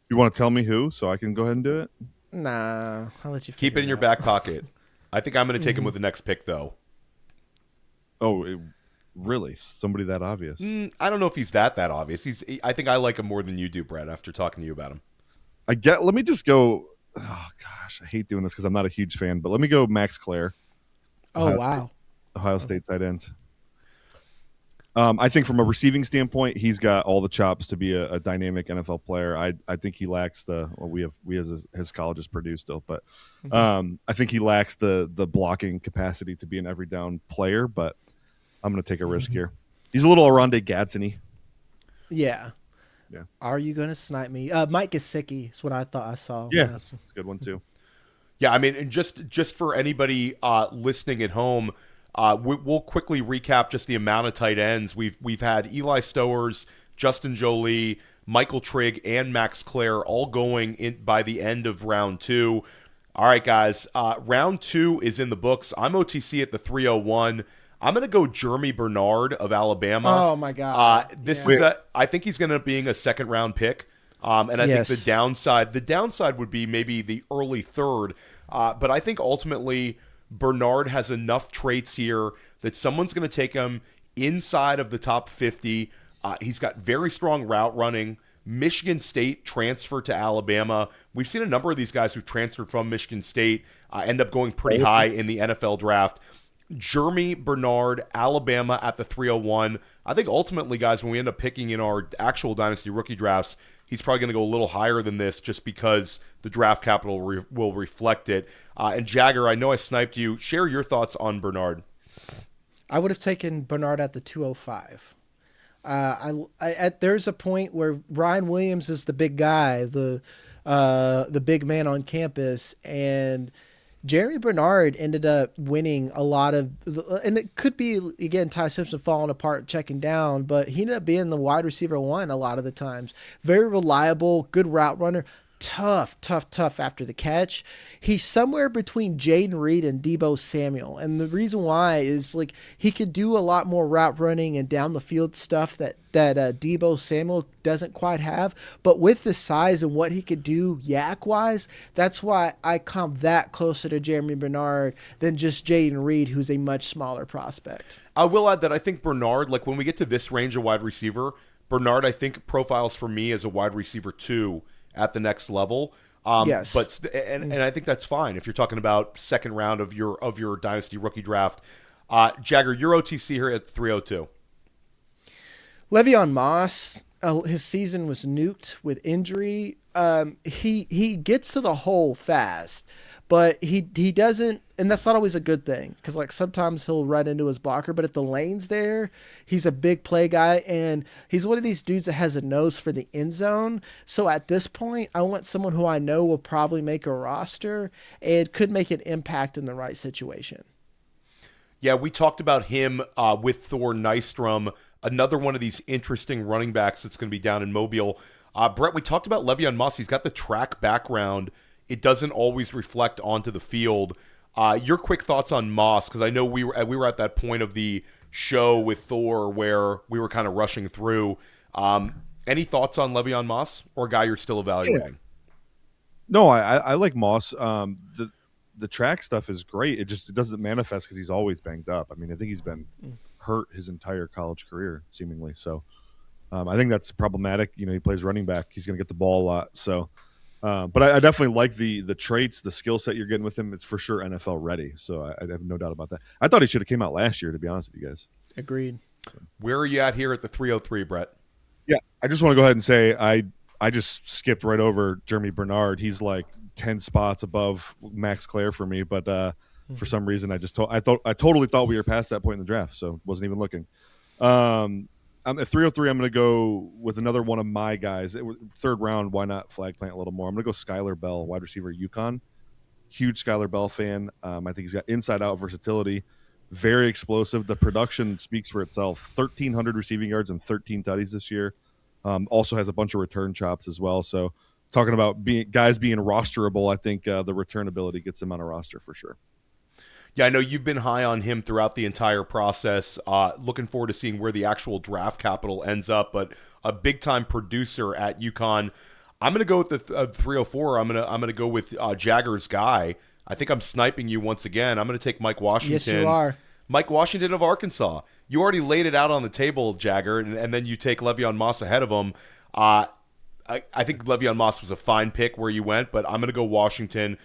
You want to tell me who so I can go ahead and do it? Nah, I'll let you keep it in your back pocket. I think I'm going to take him with the next pick though. Oh, really? Somebody that obvious? I don't know if he's that obvious. I think I like him more than you do, Brett, after talking to you about him. Let me just go. Oh gosh, I hate doing this because I'm not a huge fan, but let me go Max Clare. Ohio State tight ends. I think from a receiving standpoint, he's got all the chops to be a dynamic NFL player. I think he lacks we as his college is Purdue still, but I think he lacks the blocking capacity to be an every down player. But I'm going to take a risk here. He's a little Oronde Gadsden-y. Yeah. Yeah. Are you going to snipe me? Mike Gesicki is what I thought I saw. Yeah, that's a good one too. Yeah, I mean, and just for anybody listening at home, we'll quickly recap just the amount of tight ends. We've had Eli Stowers, Justin Jolie, Michael Trigg, and Max Clare all going in by the end of round 2. All right, guys, round 2 is in the books. I'm OTC at the 301. I'm going to go Jeremy Bernard of Alabama. Oh, my God. I think he's going to be a second-round pick. And I think the downside would be maybe the early third. But I think ultimately Bernard has enough traits here that someone's going to take him inside of the top 50. He's got very strong route running. Michigan State transferred to Alabama. We've seen a number of these guys who've transferred from Michigan State end up going pretty high in the NFL draft. Jeremy Bernard, Alabama at the 301. I think ultimately, guys, when we end up picking in our actual Dynasty rookie drafts, he's probably going to go a little higher than this just because the draft capital will reflect it. And Jagger, I know I sniped you. Share your thoughts on Bernard. I would have taken Bernard at the 205. There's a point where Ryan Williams is the big guy, the big man on campus, and Jeremy Bernard ended up winning a lot of, and it could be, again, Ty Simpson falling apart, checking down, but he ended up being the wide receiver 1 a lot of the times. Very reliable, good route runner, tough after the catch. He's somewhere between Jaden Reed and Deebo Samuel, and the reason why is like he could do a lot more route running and down the field stuff that Deebo Samuel doesn't quite have, but with the size and what he could do yak wise, that's why I come that closer to Jeremy Bernard than just Jaden Reed, who's a much smaller prospect. I will add that I think Bernard, like when we get to this range of wide receiver, Bernard I think profiles for me as a wide receiver 2 at the next level. Yes. But and I think that's fine if you're talking about second round of your Dynasty rookie draft. Jagger, your OTC here at 302. Le'Veon Moss, his season was nuked with injury. He gets to the hole fast, but he doesn't, and that's not always a good thing because like sometimes he'll run into his blocker, but if the lane's there, he's a big play guy, and he's one of these dudes that has a nose for the end zone. So at this point, I want someone who I know will probably make a roster and could make an impact in the right situation. Yeah, we talked about him with Thor Nystrom another one of these interesting running backs that's going to be down in Mobile. Brett, we talked about Le'Veon Moss. He's got the track background. It doesn't always reflect onto the field. Your quick thoughts on Moss, because I know we were at that point of the show with Thor where we were kind of rushing through. Any thoughts on Le'Veon Moss, or a guy you're still evaluating? Yeah. No, I like Moss. The track stuff is great. It doesn't manifest because he's always banged up. I mean, I think he's been hurt his entire college career, seemingly. So I think that's problematic. You know, he plays running back. He's going to get the ball a lot. So, but I definitely like the traits, the skill set you're getting with him. It's for sure NFL ready. So I have no doubt about that. I thought he should have came out last year, to be honest with you guys. Agreed. So. Where are you at here at the 303, Brett? Yeah, I just want to go ahead and say I just skipped right over Jeremy Bernard. He's like 10 spots above Max Clare for me, but for some reason I totally thought we were past that point in the draft, so wasn't even looking. I'm at 303. I'm going to go with another one of my guys. Third round, why not flag plant a little more? I'm going to go Skylar Bell, wide receiver, UConn. Huge Skylar Bell fan. I think he's got inside-out versatility, very explosive. The production speaks for itself. 1,300 receiving yards and 13 tutties this year. Also has a bunch of return chops as well. So talking about guys being rosterable, I think the return ability gets him on a roster for sure. Yeah, I know you've been high on him throughout the entire process. Looking forward to seeing where the actual draft capital ends up, but a big-time producer at UConn. I'm going to go with the 304. I'm going to go with Jagger's guy. I think I'm sniping you once again. I'm going to take Mike Washington. Yes, you are. Mike Washington of Arkansas. You already laid it out on the table, Jagger, and then you take Le'Veon Moss ahead of him. I think Le'Veon Moss was a fine pick where you went, but I'm going to go Washington.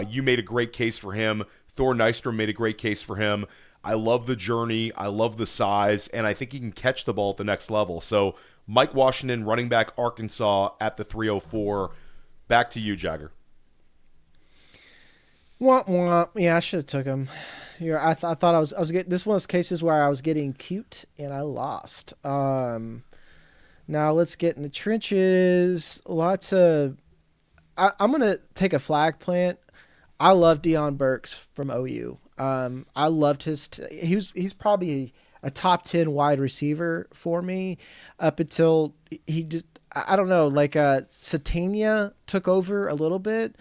You made a great case for him. Thor Nystrom made a great case for him. I love the journey. I love the size, and I think he can catch the ball at the next level. So Mike Washington, running back, Arkansas at the 304. Back to you, Jagger. Womp womp. Yeah, I should have took him. I thought I was getting, this one of those cases where I was getting cute and I lost. Now let's get in the trenches. I'm gonna take a flag plant. I love Deion Burks from OU. I loved he's probably a top 10 wide receiver for me up until he just, I don't know, like Satania took over a little bit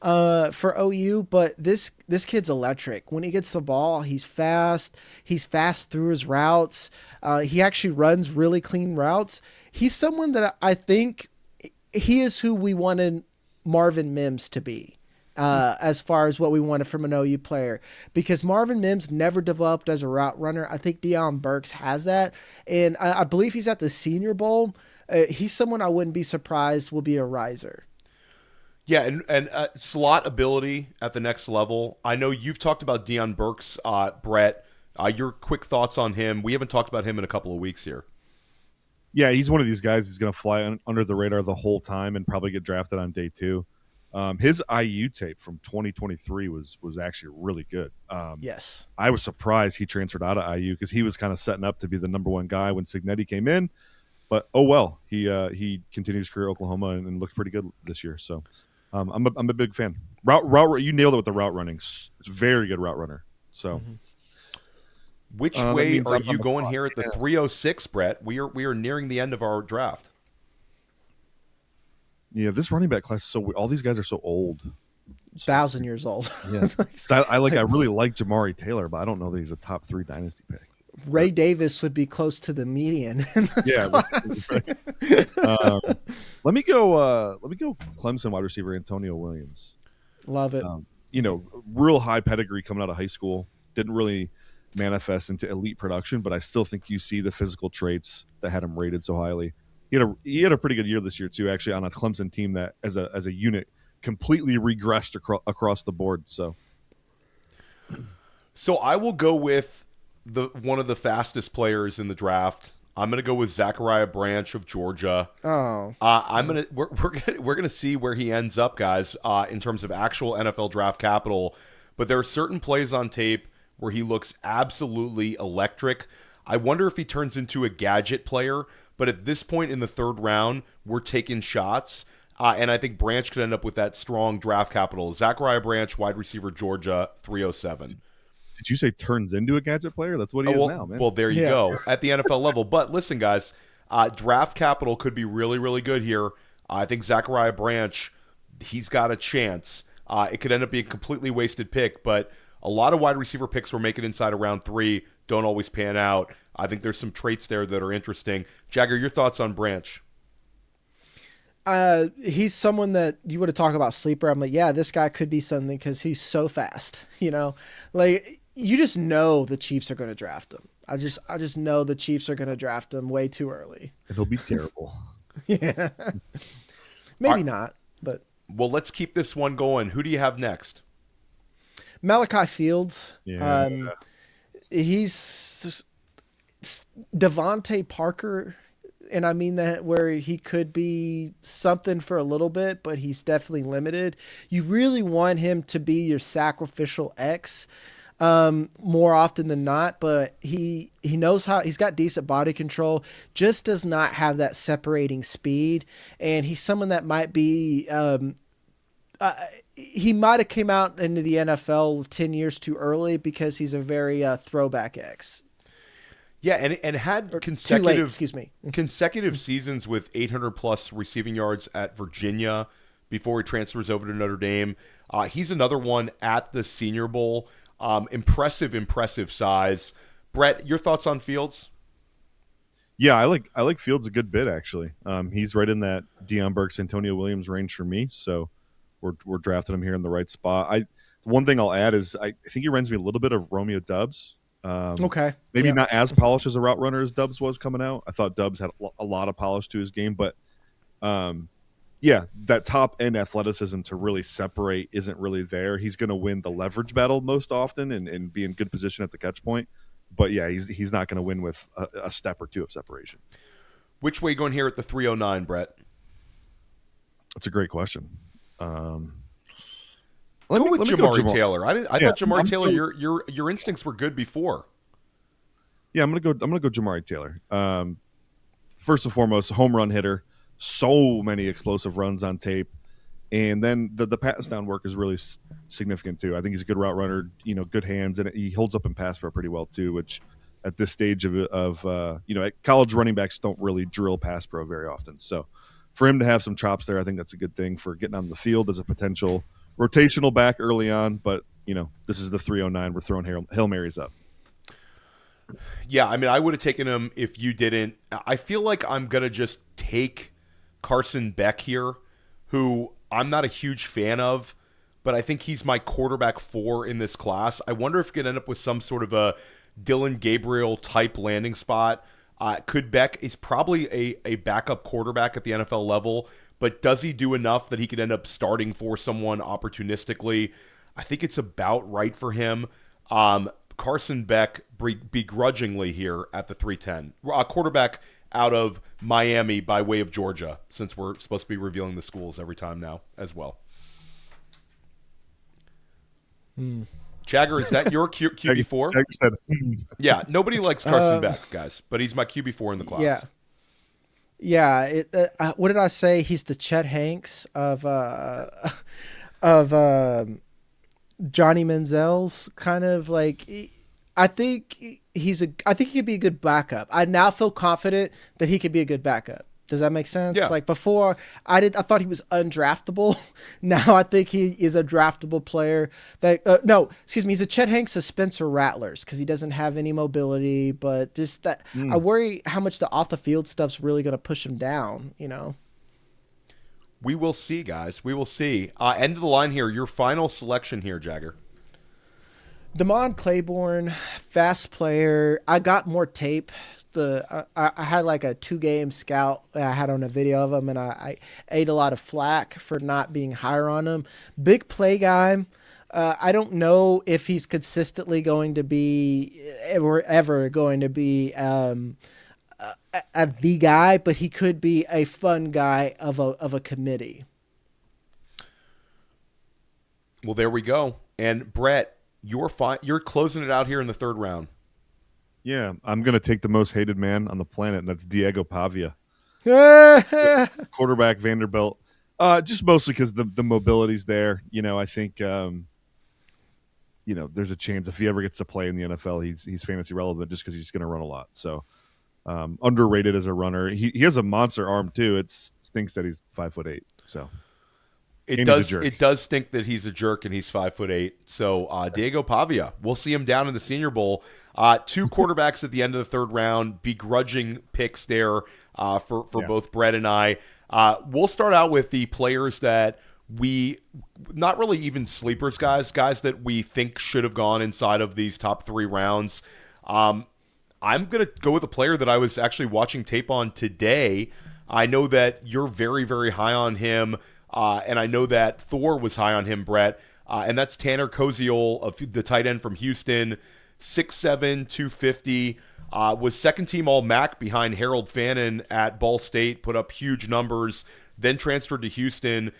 for OU, but this kid's electric. When he gets the ball, he's fast. He's fast through his routes. He actually runs really clean routes. He's someone that I think he is who we wanted Marvin Mims to be. As far as what we wanted from an OU player, because Marvin Mims never developed as a route runner. I think Deion Burks has that, and I believe he's at the Senior Bowl. He's someone I wouldn't be surprised will be a riser. Yeah, and slot ability at the next level. I know you've talked about Deion Burks, Brett. Your quick thoughts on him. We haven't talked about him in a couple of weeks here. Yeah, he's one of these guys who's going to fly under the radar the whole time and probably get drafted on day 2. His IU tape from 2023 was actually really good. Yes. I was surprised he transferred out of IU because he was kind of setting up to be the number one guy when Cignetti came in. But, oh well, he continued his career at Oklahoma and looked pretty good this year. So I'm a big fan. Route, you nailed it with the route running. It's a very good route runner. So, Which way are you going here at the 306, Brett? We are nearing the end of our draft. Yeah, this running back class is all these guys are so old. 1,000 years old. Yeah. I really like Jamari Taylor, but I don't know that he's a top 3 dynasty pick. Ray Davis would be close to the median in this class. Right. Let me go Clemson wide receiver Antonio Williams. Love it. Real high pedigree coming out of high school. Didn't really manifest into elite production, but I still think you see the physical traits that had him rated so highly. He had a pretty good year this year too, actually, on a Clemson team that as a unit completely regressed across the board. So I will go with one of the fastest players in the draft. I'm going to go with Zachariah Branch of Georgia. Oh, we're gonna see where he ends up, guys, in terms of actual NFL draft capital. But there are certain plays on tape where he looks absolutely electric. I wonder if he turns into a gadget player. But at this point in the third round, we're taking shots. And I think Branch could end up with that strong draft capital. Zachariah Branch, wide receiver, Georgia, 307. Did you say turns into a gadget player? That's what he is now, man. Well, there you go at the NFL level. But listen, guys, draft capital could be really, really good here. I think Zachariah Branch, he's got a chance. It could end up being a completely wasted pick, but a lot of wide receiver picks we're making inside of round 3 don't always pan out. I think there's some traits there that are interesting. Jagger, your thoughts on Branch? He's someone that you would have talked about sleeper. I'm like, yeah, this guy could be something because he's so fast. Like you just know the Chiefs are going to draft him. I just know the Chiefs are going to draft him way too early. It'll be terrible. Yeah, maybe not, but well, let's keep this one going. Who do you have next? Malachi Fields. Yeah. He's Devontae Parker. And I mean that where he could be something for a little bit, but he's definitely limited. You really want him to be your sacrificial X more often than not, but he knows how. He's got decent body control, just does not have that separating speed. And he's someone that might be he might have came out into the NFL 10 years too early because he's a very throwback X. Yeah, and had consecutive seasons with 800-plus receiving yards at Virginia before he transfers over to Notre Dame. He's another one at the Senior Bowl. Impressive size. Brett, your thoughts on Fields? Yeah, I like Fields a good bit, actually. He's right in that Deion Burks, Antonio Williams range for me, so we're drafting him here in the right spot. One thing I'll add is I think he reminds me a little bit of Romeo Doubs. Okay. Maybe not as polished as a route runner as Doubs was coming out. I thought Doubs had a lot of polish to his game, but that top end athleticism to really separate isn't really there. He's going to win the leverage battle most often and be in good position at the catch point. But yeah, he's not going to win with a step or two of separation. Which way going here at the 309, Brett? That's a great question. Go with Jamari Taylor. I thought Jamari Taylor. Your instincts were good before. Yeah, I'm gonna go Jamari Taylor. First and foremost, home run hitter. So many explosive runs on tape, and then the pass down work is really significant too. I think he's a good route runner. Good hands, and he holds up in pass pro pretty well too. Which at this stage of college running backs don't really drill pass pro very often. So for him to have some chops there, I think that's a good thing for getting on the field as a potential rotational back early on, but this is the 309. We're throwing Hail Marys up. Yeah, I mean, I would have taken him if you didn't. I feel like I'm gonna just take Carson Beck here, who I'm not a huge fan of, but I think he's my quarterback 4 in this class. I wonder if he could end up with some sort of a Dylan Gabriel type landing spot. Beck is probably a backup quarterback at the NFL level, but does he do enough that he could end up starting for someone opportunistically? I think it's about right for him. Carson Beck begrudgingly here at the 310. A quarterback out of Miami by way of Georgia, since we're supposed to be revealing the schools every time now as well. Jagger, is that your QB4? Jagger said, Yeah, nobody likes Carson Beck, guys, but he's my QB4 in the class. Yeah. Yeah, what did I say? He's the Chet Hanks of Johnny Manziel's kind of like. I think he could be a good backup. I now feel confident that he could be a good backup. Does that make sense? Yeah. Like before, I thought he was undraftable. Now I think he is a draftable player. He's a Chet Hanks of Spencer Rattlers because he doesn't have any mobility. But just that, I worry how much the off the field stuff's really going to push him down. We will see, guys. We will see. End of the line here. Your final selection here, Jagger. Damon Claiborne, fast player. I got more tape. I had like a 2-game scout I had on a video of him, and I ate a lot of flack for not being higher on him. Big play guy. I don't know if he's consistently going to be ever going to be the guy, but he could be a fun guy of a committee. Well, there we go. And Brett, you're closing it out here in the 3rd round. Yeah, I'm going to take the most hated man on the planet, and that's Diego Pavia. Quarterback, Vanderbilt. Just mostly because the mobility's there. I think there's a chance if he ever gets to play in the NFL, he's fantasy relevant just because he's going to run a lot. So underrated as a runner. He has a monster arm too. It stinks that he's 5'8". So it does stink that he's a jerk and he's 5'8". So Diego Pavia, we'll see him down in the Senior Bowl. Two quarterbacks at the end of the third round, begrudging picks there for both Brett and I. We'll start out with the players that we not really even sleepers, guys that we think should have gone inside of these top 3 rounds. I'm going to go with a player that I was actually watching tape on today. I know that you're very, very high on him, and I know that Thor was high on him, Brett, and that's Tanner Koziol, of the tight end from Houston, 6'7", 250, was second-team All-MAC behind Harold Fannin at Ball State, put up huge numbers, then transferred to Houston,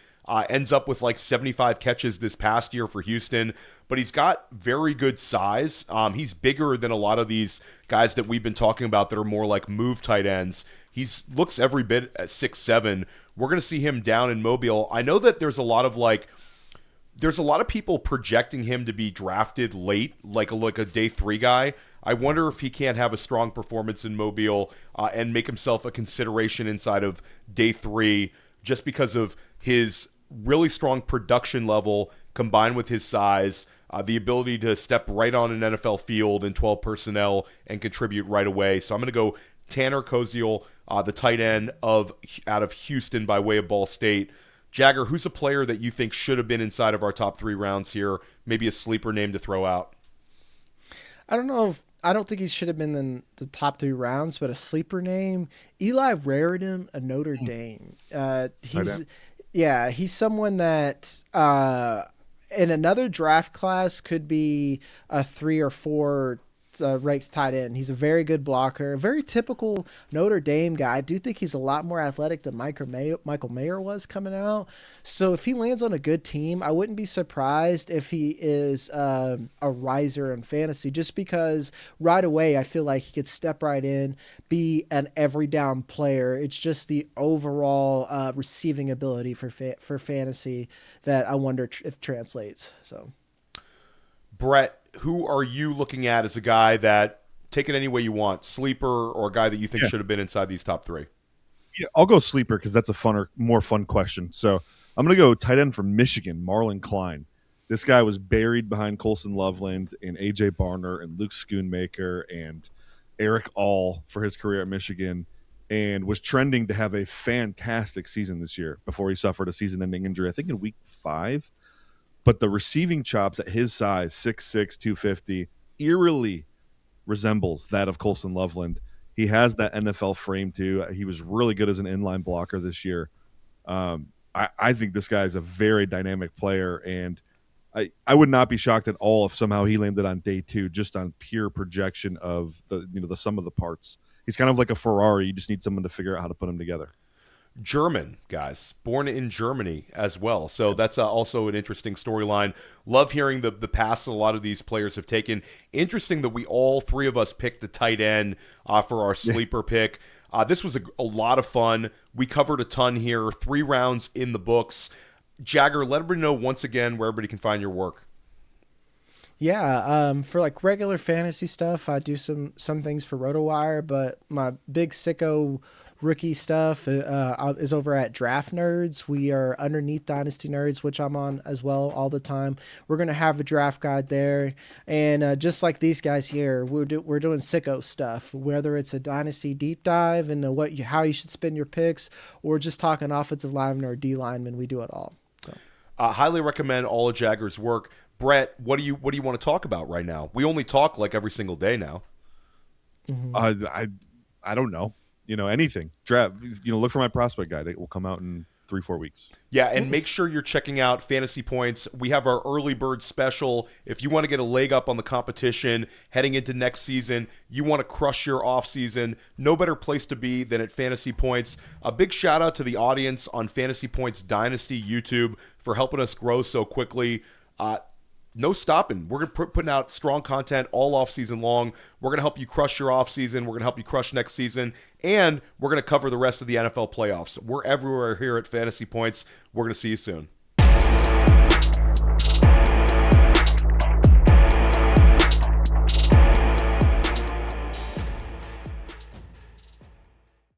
ends up with like 75 catches this past year for Houston, but he's got very good size. He's bigger than a lot of these guys that we've been talking about that are more like move tight ends. He looks every bit at 6'7". We're going to see him down in Mobile. I know that there's a lot of people projecting him to be drafted late, like a day 3 guy. I wonder if he can't have a strong performance in Mobile and make himself a consideration inside of day 3 just because of his really strong production level combined with his size, the ability to step right on an NFL field in 12 personnel and contribute right away. So I'm going to go Tanner Koziol, the tight end out of Houston by way of Ball State. Jagger, who's a player that you think should have been inside of our top 3 rounds here? Maybe a sleeper name to throw out. I don't think he should have been in the top 3 rounds, but a sleeper name, Eli Raritan of Notre Dame. He's someone that in another draft class could be a 3 or 4 ranked tight end. He's a very good blocker, a very typical Notre Dame guy. I do think he's a lot more athletic than Michael Mayer was coming out. So if he lands on a good team, I wouldn't be surprised if he is a riser in fantasy, just because right away I feel like he could step right in, be an every down player. It's just the overall receiving ability for fantasy that I wonder if translates. So, Brett, who are you looking at as a guy that, take it any way you want, sleeper or a guy that you think should have been inside these top 3? Yeah, I'll go sleeper because that's a more fun question. So I'm going to go tight end from Michigan, Marlon Klein. This guy was buried behind Colson Loveland and A.J. Barner and Luke Schoonmaker and Eric All for his career at Michigan, and was trending to have a fantastic season this year before he suffered a season-ending injury, I think in week 5. But the receiving chops at his size, 6'6", 250, eerily resembles that of Colson Loveland. He has that NFL frame too. He was really good as an inline blocker this year. I think this guy is a very dynamic player, and I would not be shocked at all if somehow he landed on day 2 just on pure projection of the sum of the parts. He's kind of like a Ferrari. You just need someone to figure out how to put him together. German, guys, born in Germany as well. So that's also an interesting storyline. Love hearing the paths a lot of these players have taken. Interesting that we all 3 of us picked the tight end for our sleeper pick. This was a lot of fun. We covered a ton here. 3 rounds in the books. Jagger, let everybody know once again where everybody can find your work. Yeah, for like regular fantasy stuff, I do some things for RotoWire, but my big sicko rookie stuff is over at Draft Nerds. We are underneath Dynasty Nerds, which I'm on as well all the time. We're going to have a draft guide there. And just like these guys here, we're doing sicko stuff, whether it's a Dynasty deep dive and how you should spend your picks, or just talking offensive lineman or D lineman. We do it all. So. Highly recommend all of Jagger's work. Brett, what do you want to talk about right now? We only talk like every single day now. Mm-hmm. I don't know. Anything. Draft. Look for my prospect guide. It will come out in 3-4 weeks. Yeah, and make sure you're checking out Fantasy Points. We have our early bird special. If you want to get a leg up on the competition heading into next season, you want to crush your off season, no better place to be than at Fantasy Points. A big shout out to the audience on Fantasy Points Dynasty YouTube for helping us grow so quickly. No stopping. We're putting out strong content all off season long. We're going to help you crush your off season. We're going to help you crush next season. And we're going to cover the rest of the NFL playoffs. We're everywhere here at Fantasy Points. We're going to see you soon.